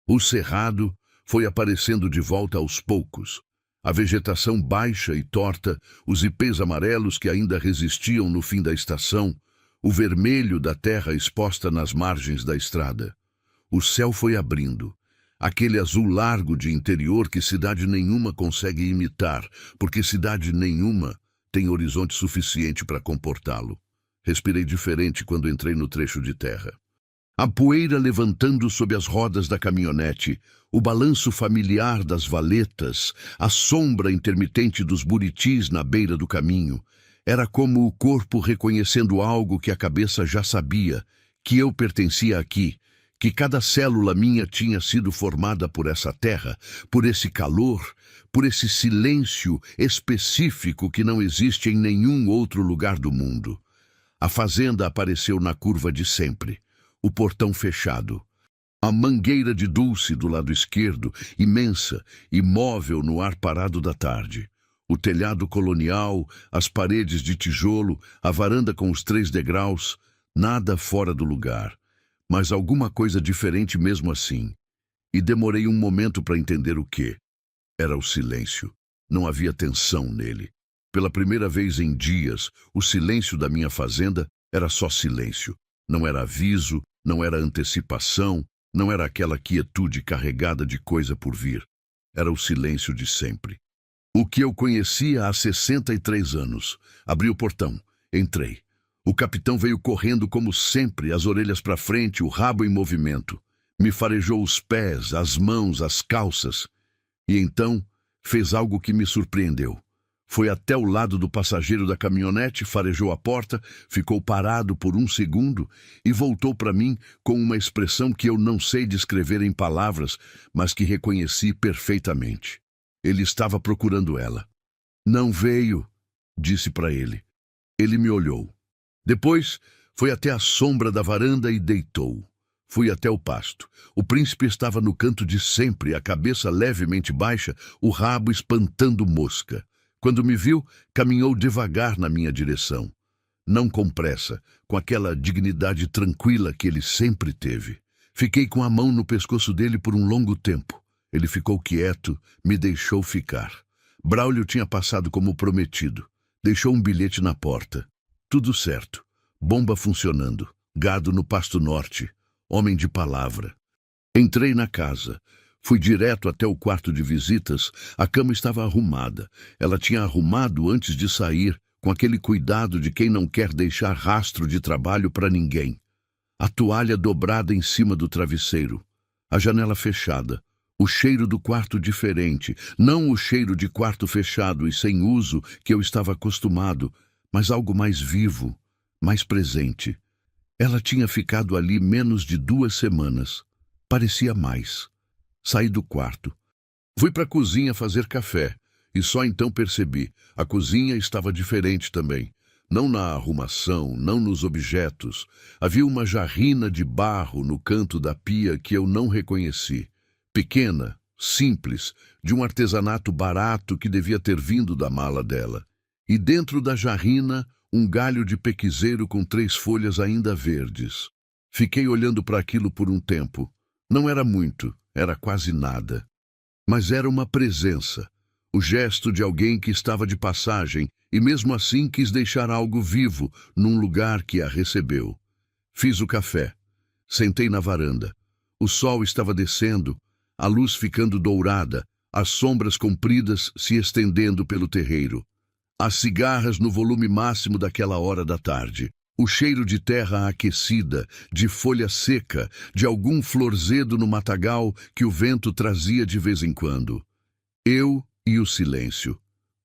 O cerrado foi aparecendo de volta aos poucos. A vegetação baixa e torta, os ipês amarelos que ainda resistiam no fim da estação, o vermelho da terra exposta nas margens da estrada. O céu foi abrindo. Aquele azul largo de interior que cidade nenhuma consegue imitar, porque cidade nenhuma tem horizonte suficiente para comportá-lo. Respirei diferente quando entrei no trecho de terra. A poeira levantando sob as rodas da caminhonete, o balanço familiar das valetas, a sombra intermitente dos buritis na beira do caminho. Era como o corpo reconhecendo algo que a cabeça já sabia, que eu pertencia aqui, que cada célula minha tinha sido formada por essa terra, por esse calor, por esse silêncio específico que não existe em nenhum outro lugar do mundo. A fazenda apareceu na curva de sempre, o portão fechado. A mangueira de Dulce do lado esquerdo, imensa, imóvel no ar parado da tarde. O telhado colonial, as paredes de tijolo, a varanda com os 3 degraus, nada fora do lugar. Mas alguma coisa diferente mesmo assim. E demorei um momento para entender o que. Era o silêncio. Não havia tensão nele. Pela primeira vez em dias, o silêncio da minha fazenda era só silêncio. Não era aviso, não era antecipação, não era aquela quietude carregada de coisa por vir. Era o silêncio de sempre. O que eu conhecia há 63 anos. Abri o portão. Entrei. O capitão veio correndo como sempre, as orelhas para frente, o rabo em movimento. Me farejou os pés, as mãos, as calças. E então fez algo que me surpreendeu. Foi até o lado do passageiro da caminhonete, farejou a porta, ficou parado por um segundo e voltou para mim com uma expressão que eu não sei descrever em palavras, mas que reconheci perfeitamente. Ele estava procurando ela. Não veio, disse para ele. Ele me olhou. Depois, foi até a sombra da varanda e deitou. Fui até o pasto. O príncipe estava no canto de sempre, a cabeça levemente baixa, o rabo espantando mosca. Quando me viu, caminhou devagar na minha direção. Não com pressa, com aquela dignidade tranquila que ele sempre teve. Fiquei com a mão no pescoço dele por um longo tempo. Ele ficou quieto, me deixou ficar. Braulio tinha passado como prometido. Deixou um bilhete na porta. Tudo certo. Bomba funcionando. Gado no pasto norte. Homem de palavra. Entrei na casa. Fui direto até o quarto de visitas. A cama estava arrumada. Ela tinha arrumado antes de sair, com aquele cuidado de quem não quer deixar rastro de trabalho para ninguém. A toalha dobrada em cima do travesseiro. A janela fechada. O cheiro do quarto diferente. Não o cheiro de quarto fechado e sem uso que eu estava acostumado, mas algo mais vivo, mais presente. Ela tinha ficado ali menos de 2 semanas. Parecia mais. Saí do quarto. Fui para a cozinha fazer café e só então percebi. A cozinha estava diferente também. Não na arrumação, não nos objetos. Havia uma jarrina de barro no canto da pia que eu não reconheci. Pequena, simples, de um artesanato barato que devia ter vindo da mala dela. E dentro da jarrina, um galho de pequizeiro com 3 folhas ainda verdes. Fiquei olhando para aquilo por um tempo. Não era muito, era quase nada. Mas era uma presença, o gesto de alguém que estava de passagem e mesmo assim quis deixar algo vivo num lugar que a recebeu. Fiz o café. Sentei na varanda. O sol estava descendo, a luz ficando dourada, as sombras compridas se estendendo pelo terreiro. As cigarras no volume máximo daquela hora da tarde. O cheiro de terra aquecida, de folha seca, de algum florzedo no matagal que o vento trazia de vez em quando. Eu e o silêncio,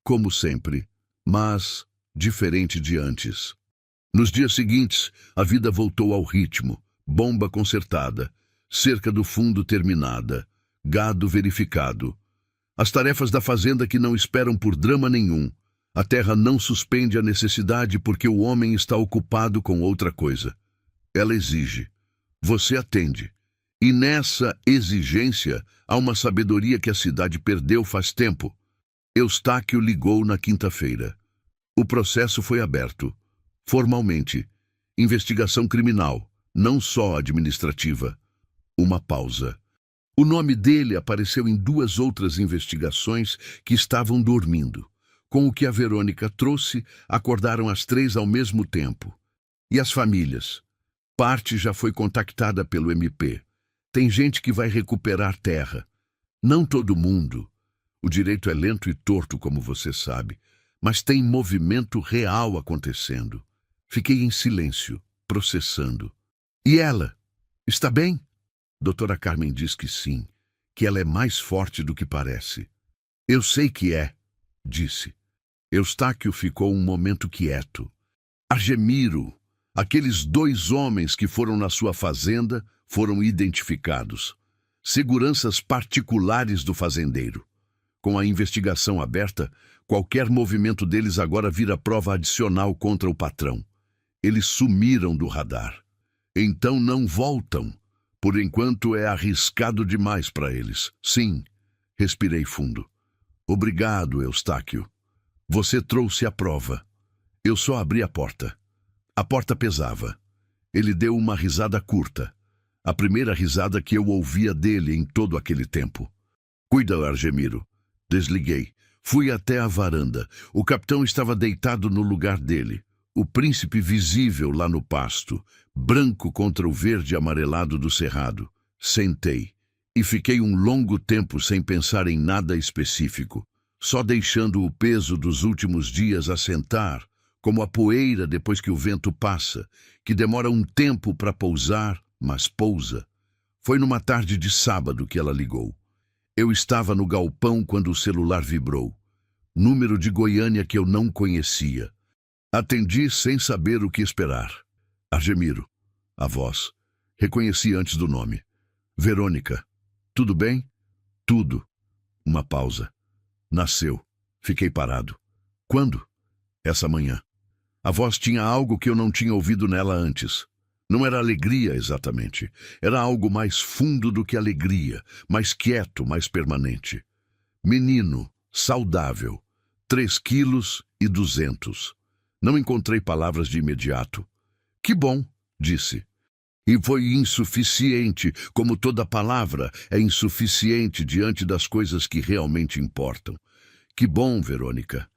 como sempre, mas diferente de antes. Nos dias seguintes, a vida voltou ao ritmo, bomba consertada, cerca do fundo terminada, gado verificado. As tarefas da fazenda que não esperam por drama nenhum. A terra não suspende a necessidade porque o homem está ocupado com outra coisa. Ela exige. Você atende. E nessa exigência há uma sabedoria que a cidade perdeu faz tempo. Eustáquio ligou na quinta-feira. O processo foi aberto. Formalmente. Investigação criminal, não só administrativa. Uma pausa. O nome dele apareceu em 2 outras investigações que estavam dormindo. Com o que a Verônica trouxe, acordaram as 3 ao mesmo tempo. E as famílias? Parte já foi contactada pelo MP. Tem gente que vai recuperar terra. Não todo mundo. O direito é lento e torto, como você sabe, mas tem movimento real acontecendo. Fiquei em silêncio, processando. E ela? Está bem? Doutora Carmen diz que sim, que ela é mais forte do que parece. Eu sei que é, disse. Eustáquio ficou um momento quieto. Argemiro, aqueles 2 homens que foram na sua fazenda, foram identificados. Seguranças particulares do fazendeiro. Com a investigação aberta, qualquer movimento deles agora vira prova adicional contra o patrão. Eles sumiram do radar. Então não voltam. Por enquanto é arriscado demais para eles. Sim, respirei fundo. Obrigado, Eustáquio. Você trouxe a prova. Eu só abri a porta. A porta pesava. Ele deu uma risada curta. A primeira risada que eu ouvia dele em todo aquele tempo. Cuida, Argemiro. Desliguei. Fui até a varanda. O capitão estava deitado no lugar dele. O príncipe visível lá no pasto, branco contra o verde amarelado do cerrado. Sentei. E fiquei um longo tempo sem pensar em nada específico. Só deixando o peso dos últimos dias assentar, como a poeira depois que o vento passa, que demora um tempo para pousar, mas pousa. Foi numa tarde de sábado que ela ligou. Eu estava no galpão quando o celular vibrou. Número de Goiânia que eu não conhecia. Atendi sem saber o que esperar. Argemiro. A voz. Reconheci antes do nome. Verônica. Tudo bem? Tudo. Uma pausa. Nasceu. Fiquei parado. Quando? Essa manhã. A voz tinha algo que eu não tinha ouvido nela antes. Não era alegria exatamente. Era algo mais fundo do que alegria, mais quieto, mais permanente. Menino, saudável, 3,2 quilos. Não encontrei palavras de imediato. Que bom, disse. E foi insuficiente, como toda palavra é insuficiente diante das coisas que realmente importam. Que bom, Verônica.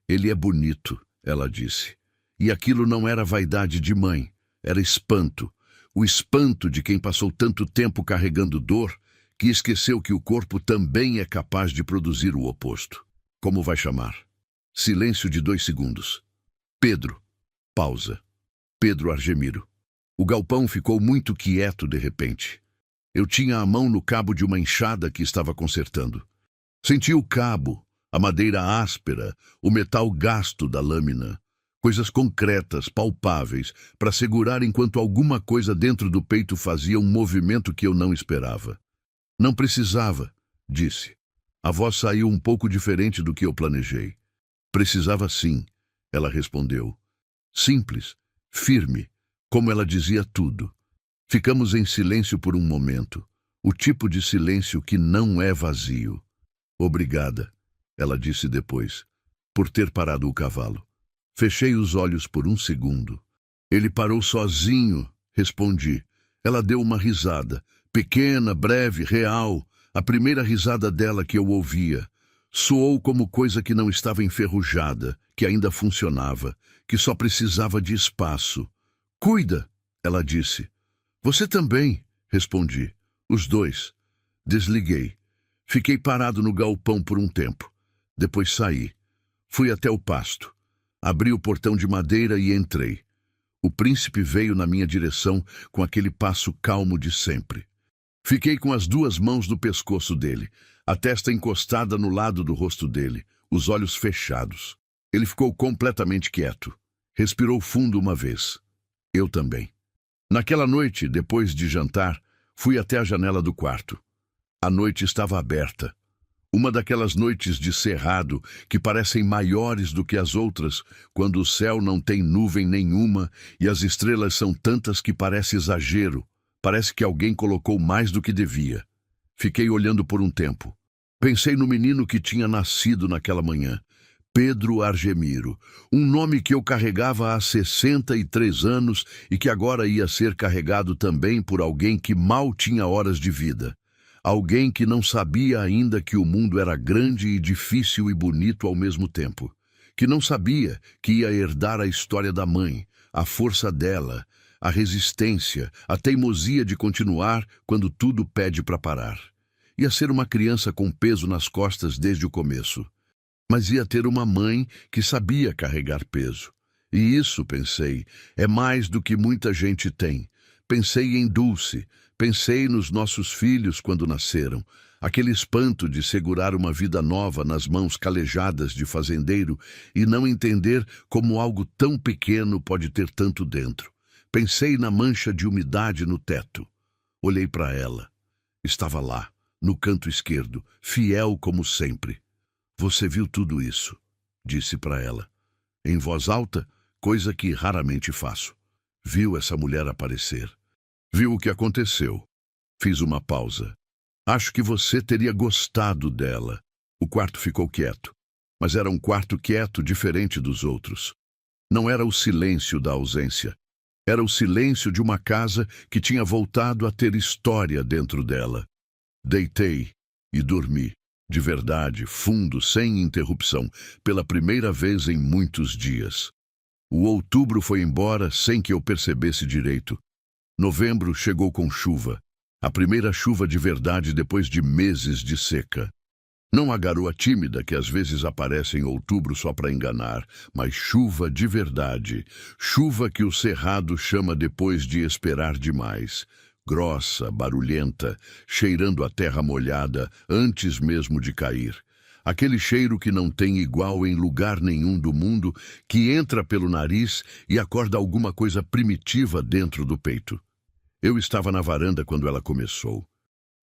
Ele é bonito, ela disse. E aquilo não era vaidade de mãe, era espanto. O espanto de quem passou tanto tempo carregando dor, que esqueceu que o corpo também é capaz de produzir o oposto. Como vai chamar? Silêncio de 2 segundos. Pedro. Pausa. Pedro Argemiro. O galpão ficou muito quieto de repente. Eu tinha a mão no cabo de uma enxada que estava consertando. Senti o cabo, a madeira áspera, o metal gasto da lâmina. Coisas concretas, palpáveis, para segurar enquanto alguma coisa dentro do peito fazia um movimento que eu não esperava. Não precisava, disse. A voz saiu um pouco diferente do que eu planejei. Precisava sim, ela respondeu. Simples, firme, como ela dizia tudo. Ficamos em silêncio por um momento. O tipo de silêncio que não é vazio. Obrigada, ela disse depois, por ter parado o cavalo. Fechei os olhos por um segundo. Ele parou sozinho, respondi. Ela deu uma risada, pequena, breve, real, a primeira risada dela que eu ouvia. Soou como coisa que não estava enferrujada, que ainda funcionava, que só precisava de espaço. Cuida, ela disse. Você também, respondi. Os dois. Desliguei. Fiquei parado no galpão por um tempo. Depois saí. Fui até o pasto. Abri o portão de madeira e entrei. O príncipe veio na minha direção com aquele passo calmo de sempre. Fiquei com as duas mãos no pescoço dele, a testa encostada no lado do rosto dele, os olhos fechados. Ele ficou completamente quieto. Respirou fundo uma vez. Eu também. Naquela noite, depois de jantar, fui até a janela do quarto. A noite estava aberta. Uma daquelas noites de cerrado que parecem maiores do que as outras, quando o céu não tem nuvem nenhuma e as estrelas são tantas que parece exagero, parece que alguém colocou mais do que devia. Fiquei olhando por um tempo. Pensei no menino que tinha nascido naquela manhã, Pedro Argemiro, um nome que eu carregava há 63 anos e que agora ia ser carregado também por alguém que mal tinha horas de vida. Alguém que não sabia ainda que o mundo era grande e difícil e bonito ao mesmo tempo. Que não sabia que ia herdar a história da mãe, a força dela, a resistência, a teimosia de continuar quando tudo pede para parar. Ia ser uma criança com peso nas costas desde o começo. Mas ia ter uma mãe que sabia carregar peso. E isso, pensei, é mais do que muita gente tem. Pensei em Dulce. Pensei nos nossos filhos quando nasceram, aquele espanto de segurar uma vida nova nas mãos calejadas de fazendeiro e não entender como algo tão pequeno pode ter tanto dentro. Pensei na mancha de umidade no teto. Olhei para ela. Estava lá, no canto esquerdo, fiel como sempre. Você viu tudo isso, disse para ela. Em voz alta, coisa que raramente faço. Viu essa mulher aparecer. Viu o que aconteceu. Fiz uma pausa. Acho que você teria gostado dela. O quarto ficou quieto. Mas era um quarto quieto diferente dos outros. Não era o silêncio da ausência. Era o silêncio de uma casa que tinha voltado a ter história dentro dela. Deitei e dormi, de verdade, fundo, sem interrupção, pela primeira vez em muitos dias. O outubro foi embora sem que eu percebesse direito. Novembro chegou com chuva, a primeira chuva de verdade depois de meses de seca. Não a garoa tímida que às vezes aparece em outubro só para enganar, mas chuva de verdade, chuva que o cerrado chama depois de esperar demais. Grossa, barulhenta, cheirando a terra molhada antes mesmo de cair. Aquele cheiro que não tem igual em lugar nenhum do mundo, que entra pelo nariz e acorda alguma coisa primitiva dentro do peito. Eu estava na varanda quando ela começou.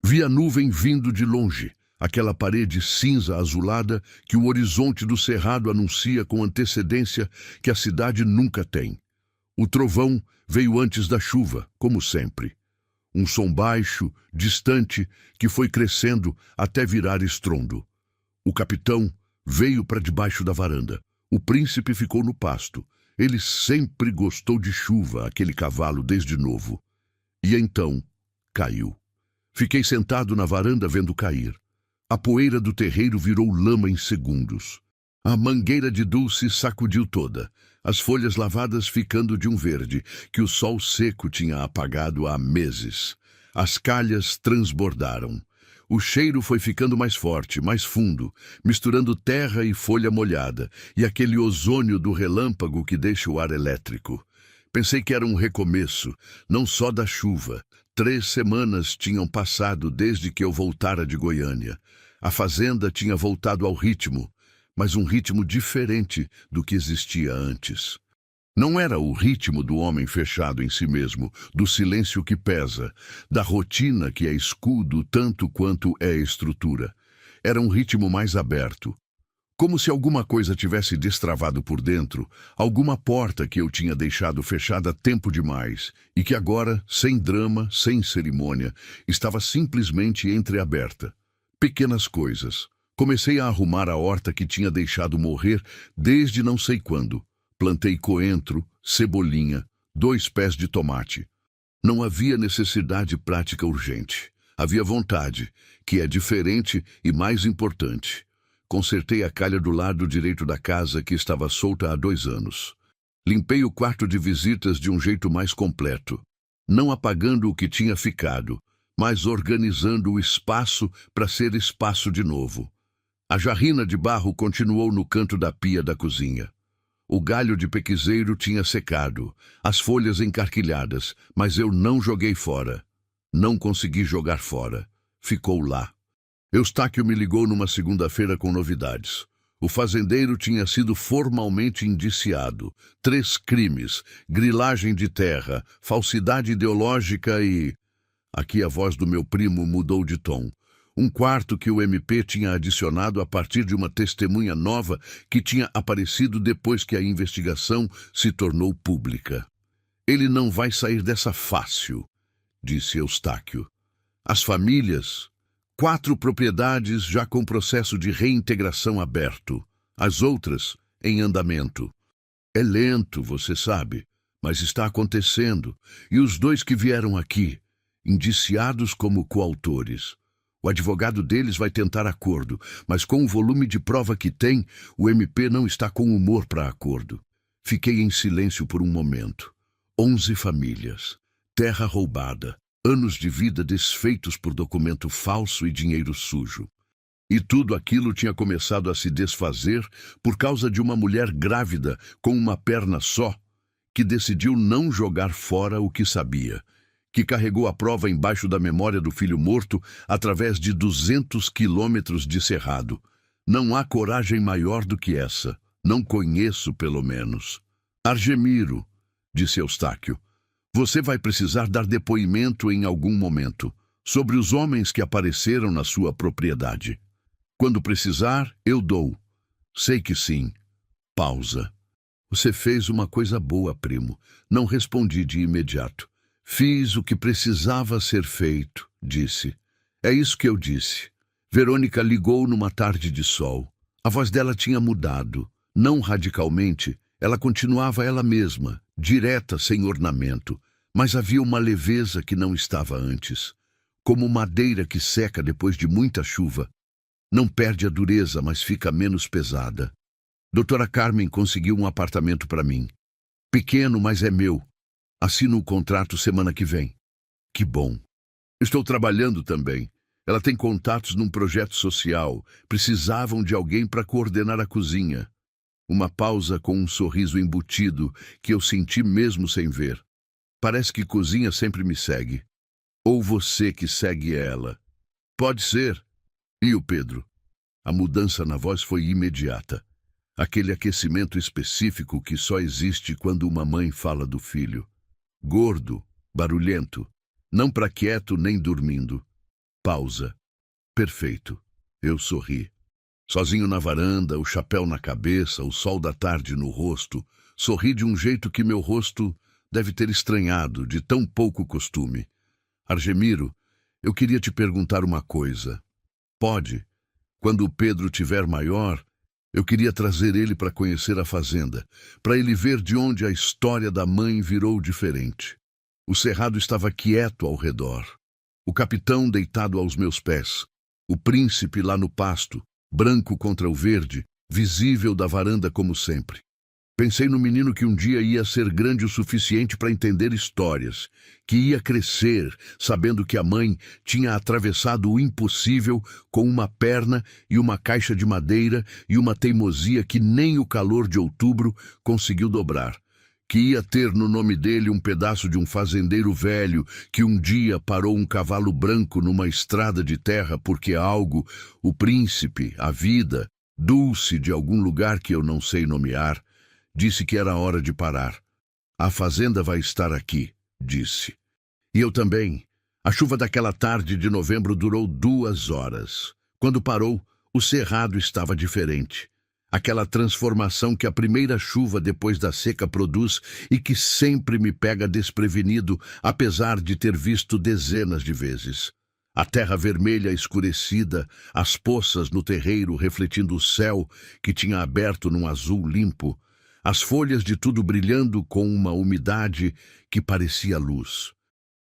Vi a nuvem vindo de longe, aquela parede cinza azulada que o horizonte do cerrado anuncia com antecedência que a cidade nunca tem. O trovão veio antes da chuva, como sempre. Um som baixo, distante, que foi crescendo até virar estrondo. O capitão veio para debaixo da varanda. O príncipe ficou no pasto. Ele sempre gostou de chuva, aquele cavalo, desde novo. E então, caiu. Fiquei sentado na varanda vendo cair. A poeira do terreiro virou lama em segundos. A mangueira de Dulce sacudiu toda, as folhas lavadas ficando de um verde que o sol seco tinha apagado há meses. As calhas transbordaram. O cheiro foi ficando mais forte, mais fundo, misturando terra e folha molhada, e aquele ozônio do relâmpago que deixa o ar elétrico. Pensei que era um recomeço, não só da chuva. 3 semanas tinham passado desde que eu voltara de Goiânia. A fazenda tinha voltado ao ritmo, mas um ritmo diferente do que existia antes. Não era o ritmo do homem fechado em si mesmo, do silêncio que pesa, da rotina que é escudo tanto quanto é estrutura. Era um ritmo mais aberto. Como se alguma coisa tivesse destravado por dentro, alguma porta que eu tinha deixado fechada tempo demais e que agora, sem drama, sem cerimônia, estava simplesmente entreaberta. Pequenas coisas. Comecei a arrumar a horta que tinha deixado morrer desde não sei quando. Plantei coentro, cebolinha, 2 pés de tomate. Não havia necessidade prática urgente. Havia vontade, que é diferente e mais importante. Consertei a calha do lado direito da casa que estava solta há 2 anos. Limpei o quarto de visitas de um jeito mais completo, não apagando o que tinha ficado, mas organizando o espaço para ser espaço de novo. A jarrina de barro continuou no canto da pia da cozinha. O galho de pequizeiro tinha secado, as folhas encarquilhadas, mas eu não joguei fora. Não consegui jogar fora. Ficou lá. Eustáquio me ligou numa segunda-feira com novidades. O fazendeiro tinha sido formalmente indiciado. 3 crimes: grilagem de terra, falsidade ideológica e... Aqui a voz do meu primo mudou de tom. Um quarto que o MP tinha adicionado a partir de uma testemunha nova que tinha aparecido depois que a investigação se tornou pública. Ele não vai sair dessa fácil, disse Eustáquio. As famílias... 4 propriedades já com processo de reintegração aberto. As outras, em andamento. É lento, você sabe, mas está acontecendo. E os 2 que vieram aqui, indiciados como coautores. O advogado deles vai tentar acordo, mas com o volume de prova que tem, o MP não está com humor para acordo. Fiquei em silêncio por um momento. 11 famílias. Terra roubada. Anos de vida desfeitos por documento falso e dinheiro sujo. E tudo aquilo tinha começado a se desfazer por causa de uma mulher grávida com uma perna só, que decidiu não jogar fora o que sabia, que carregou a prova embaixo da memória do filho morto através de 200 quilômetros de cerrado. Não há coragem maior do que essa. Não conheço, pelo menos. Argemiro, disse Eustáquio. Você vai precisar dar depoimento em algum momento sobre os homens que apareceram na sua propriedade. Quando precisar, eu dou. Sei que sim. Pausa. Você fez uma coisa boa, primo. Não respondi de imediato. Fiz o que precisava ser feito, disse. É isso que eu disse. Verônica ligou numa tarde de sol. A voz dela tinha mudado. Não radicalmente, ela continuava ela mesma, direta, sem ornamento. Mas havia uma leveza que não estava antes. Como madeira que seca depois de muita chuva. Não perde a dureza, mas fica menos pesada. Doutora Carmen conseguiu um apartamento para mim. Pequeno, mas é meu. Assino o contrato semana que vem. Que bom. Estou trabalhando também. Ela tem contatos num projeto social. Precisavam de alguém para coordenar a cozinha. Uma pausa com um sorriso embutido que eu senti mesmo sem ver. Parece que cozinha sempre me segue. Ou você que segue ela. Pode ser. E o Pedro? A mudança na voz foi imediata. Aquele aquecimento específico que só existe quando uma mãe fala do filho. Gordo, barulhento, não para quieto nem dormindo. Pausa. Perfeito. Eu sorri. Sozinho na varanda, o chapéu na cabeça, o sol da tarde no rosto, sorri de um jeito que meu rosto deve ter estranhado, de tão pouco costume. Argemiro, eu queria te perguntar uma coisa. Pode? Quando o Pedro tiver maior, eu queria trazer ele para conhecer a fazenda, para ele ver de onde a história da mãe virou diferente. O cerrado estava quieto ao redor. O capitão deitado aos meus pés. O príncipe lá no pasto, branco contra o verde, visível da varanda como sempre. Pensei no menino que um dia ia ser grande o suficiente para entender histórias, que ia crescer, sabendo que a mãe tinha atravessado o impossível com uma perna e uma caixa de madeira e uma teimosia que nem o calor de outubro conseguiu dobrar. Que ia ter no nome dele um pedaço de um fazendeiro velho que um dia parou um cavalo branco numa estrada de terra porque algo, o príncipe, a vida, dulce de algum lugar que eu não sei nomear, disse que era hora de parar. A fazenda vai estar aqui, disse. E eu também. A chuva daquela tarde de novembro durou 2 horas. Quando parou, O cerrado estava diferente. Aquela transformação que a primeira chuva depois da seca produz e que sempre me pega desprevenido, apesar de ter visto dezenas de vezes. A terra vermelha escurecida, as poças no terreiro refletindo o céu que tinha aberto num azul limpo, as folhas de tudo brilhando com uma umidade que parecia luz.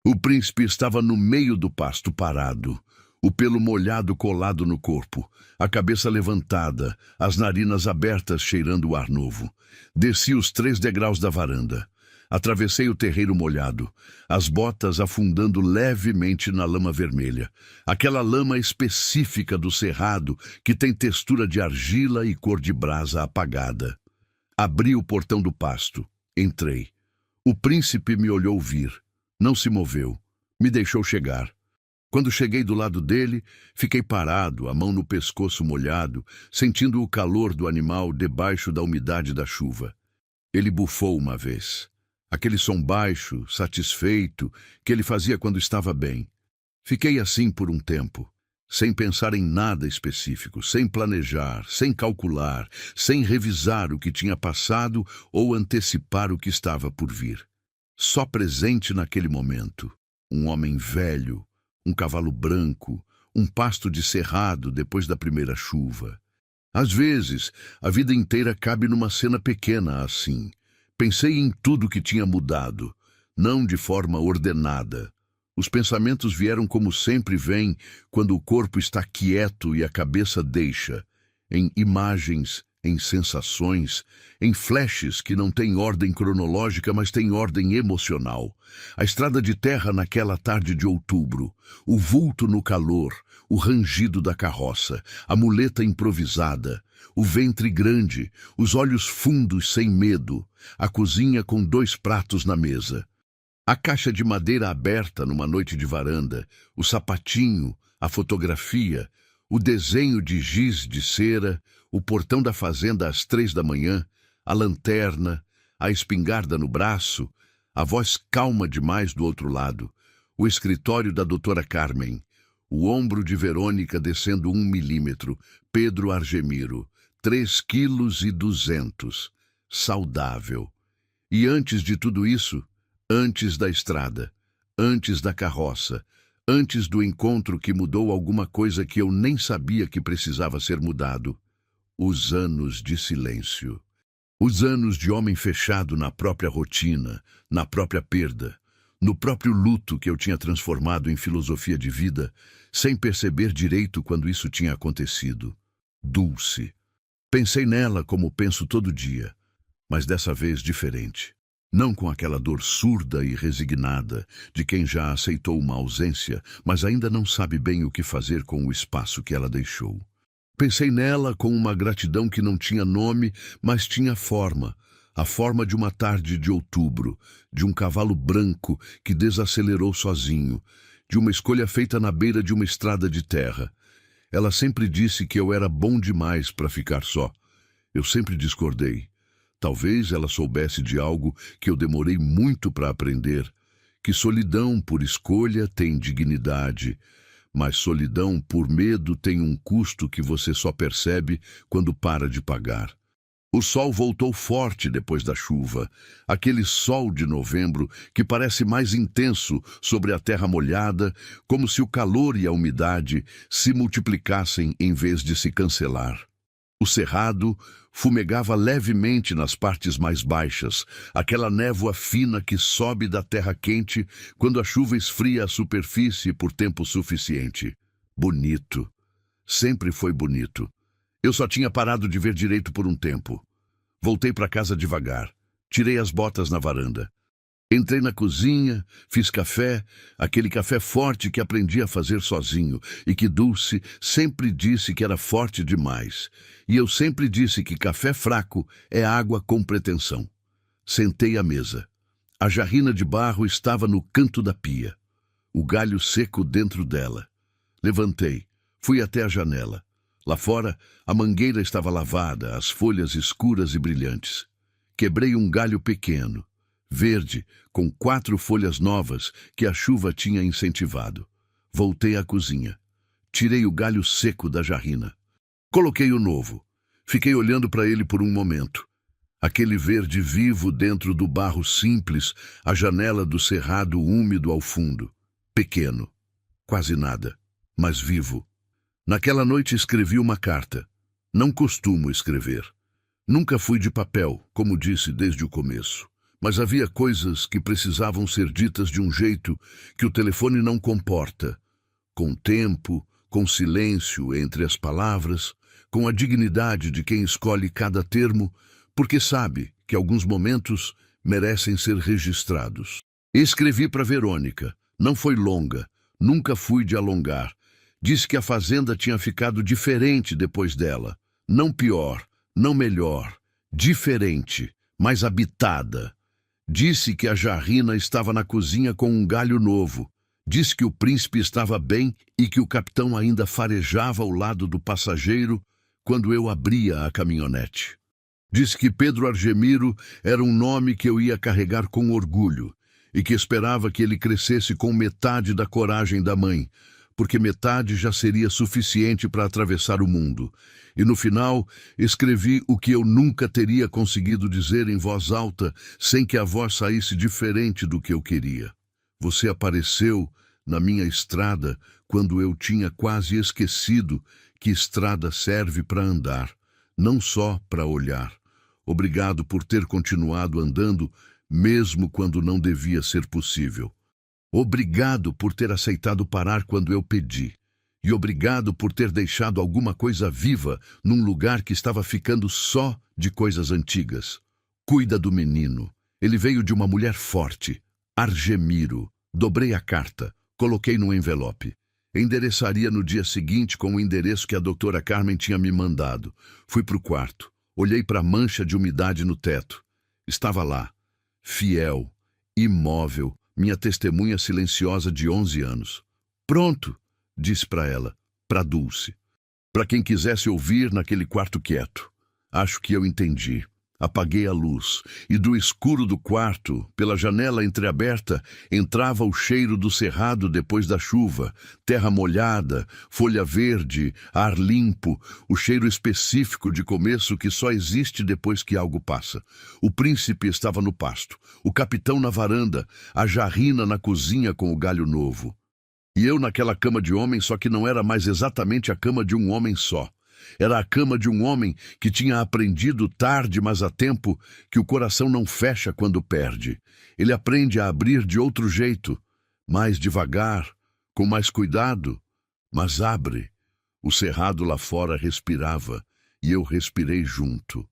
O príncipe estava no meio do pasto parado, o pelo molhado colado no corpo, a cabeça levantada, as narinas abertas cheirando o ar novo. Desci os 3 degraus da varanda. Atravessei o terreiro molhado, as botas afundando levemente na lama vermelha. Aquela lama específica do cerrado que tem textura de argila e cor de brasa apagada. Abri o portão do pasto. Entrei. O príncipe me olhou vir. Não se moveu. Me deixou chegar. Quando cheguei do lado dele, fiquei parado, a mão no pescoço molhado, sentindo o calor do animal debaixo da umidade da chuva. Ele bufou uma vez. Aquele som baixo, satisfeito, que ele fazia quando estava bem. Fiquei assim por um tempo, sem pensar em nada específico, sem planejar, sem calcular, sem revisar o que tinha passado ou antecipar o que estava por vir. Só presente naquele momento. Um homem velho, um cavalo branco, um pasto de cerrado depois da primeira chuva. Às vezes, a vida inteira cabe numa cena pequena assim. Pensei em tudo que tinha mudado, não de forma ordenada. Os pensamentos vieram como sempre vêm quando o corpo está quieto e a cabeça deixa, em imagens, em sensações, em flashes que não têm ordem cronológica, mas têm ordem emocional. A estrada de terra naquela tarde de outubro, o vulto no calor, o rangido da carroça, a muleta improvisada, o ventre grande, os olhos fundos sem medo, a cozinha com 2 pratos na mesa. A caixa de madeira aberta numa noite de varanda, o sapatinho, a fotografia, o desenho de giz de cera, o portão da fazenda às 3 da manhã, a lanterna, a espingarda no braço, a voz calma demais do outro lado, o escritório da doutora Carmen, o ombro de Verônica descendo 1 milímetro, Pedro Argemiro, 3,2 kg, saudável. E antes de tudo isso, antes da estrada, antes da carroça, antes do encontro que mudou alguma coisa que eu nem sabia que precisava ser mudado, os anos de silêncio. Os anos de homem fechado na própria rotina, na própria perda, no próprio luto que eu tinha transformado em filosofia de vida, sem perceber direito quando isso tinha acontecido. Dulce. Pensei nela como penso todo dia, mas dessa vez diferente. Não com aquela dor surda e resignada de quem já aceitou uma ausência, mas ainda não sabe bem o que fazer com o espaço que ela deixou. Pensei nela com uma gratidão que não tinha nome, mas tinha forma. A forma de uma tarde de outubro, de um cavalo branco que desacelerou sozinho, de uma escolha feita na beira de uma estrada de terra. Ela sempre disse que eu era bom demais para ficar só. Eu sempre discordei. Talvez ela soubesse de algo que eu demorei muito para aprender, que solidão por escolha tem dignidade, mas solidão por medo tem um custo que você só percebe quando para de pagar. O sol voltou forte depois da chuva, aquele sol de novembro que parece mais intenso sobre a terra molhada, como se o calor e a umidade se multiplicassem em vez de se cancelar. O cerrado fumegava levemente nas partes mais baixas, aquela névoa fina que sobe da terra quente quando a chuva esfria a superfície por tempo suficiente. Bonito. Sempre foi bonito. Eu só tinha parado de ver direito por um tempo. Voltei para casa devagar. Tirei as botas na varanda. Entrei na cozinha, fiz café, aquele café forte que aprendi a fazer sozinho e que Dulce sempre disse que era forte demais. E eu sempre disse que café fraco é água com pretensão. Sentei à mesa. A jarrina de barro estava no canto da pia. O galho seco dentro dela. Levantei, fui até a janela. Lá fora, a mangueira estava lavada, as folhas escuras e brilhantes. Quebrei um galho pequeno, verde, com 4 folhas novas que a chuva tinha incentivado. Voltei à cozinha. Tirei o galho seco da jarrina. Coloquei o novo. Fiquei olhando para ele por um momento. Aquele verde vivo dentro do barro simples, a janela do cerrado úmido ao fundo. Pequeno. Quase nada. Mas vivo. Naquela noite escrevi uma carta. Não costumo escrever. Nunca fui de papel, como disse desde o começo. Mas havia coisas que precisavam ser ditas de um jeito que o telefone não comporta. Com tempo, com silêncio entre as palavras, com a dignidade de quem escolhe cada termo, porque sabe que alguns momentos merecem ser registrados. Escrevi para Verônica. Não foi longa. Nunca fui de alongar. Disse que a fazenda tinha ficado diferente depois dela. Não pior, não melhor. Diferente, mais habitada. Disse que a jarrina estava na cozinha com um galho novo. Disse que o príncipe estava bem e que o capitão ainda farejava ao lado do passageiro quando eu abria a caminhonete. Disse que Pedro Argemiro era um nome que eu ia carregar com orgulho e que esperava que ele crescesse com metade da coragem da mãe, porque metade já seria suficiente para atravessar o mundo. E no final, escrevi o que eu nunca teria conseguido dizer em voz alta sem que a voz saísse diferente do que eu queria. Você apareceu na minha estrada quando eu tinha quase esquecido que estrada serve para andar, não só para olhar. Obrigado por ter continuado andando, mesmo quando não devia ser possível. Obrigado por ter aceitado parar quando eu pedi. E obrigado por ter deixado alguma coisa viva num lugar que estava ficando só de coisas antigas. Cuida do menino. Ele veio de uma mulher forte. Argemiro. Dobrei a carta. Coloquei no envelope. Endereçaria no dia seguinte com o endereço que a doutora Carmen tinha me mandado. Fui para o quarto. Olhei para a mancha de umidade no teto. Estava lá. Fiel. Imóvel. Minha testemunha silenciosa de 11 anos. Pronto, disse para ela, para Dulce. Para quem quisesse ouvir naquele quarto quieto. Acho que eu entendi. Apaguei a luz, e do escuro do quarto, pela janela entreaberta, entrava o cheiro do cerrado depois da chuva, terra molhada, folha verde, ar limpo, o cheiro específico de começo que só existe depois que algo passa. O príncipe estava no pasto, o capitão na varanda, a jarrina na cozinha com o galho novo. E eu naquela cama de homem, só que não era mais exatamente a cama de um homem só. Era a cama de um homem que tinha aprendido tarde, mas a tempo, que o coração não fecha quando perde. Ele aprende a abrir de outro jeito, mais devagar, com mais cuidado, mas abre. O cerrado lá fora respirava, e eu respirei junto.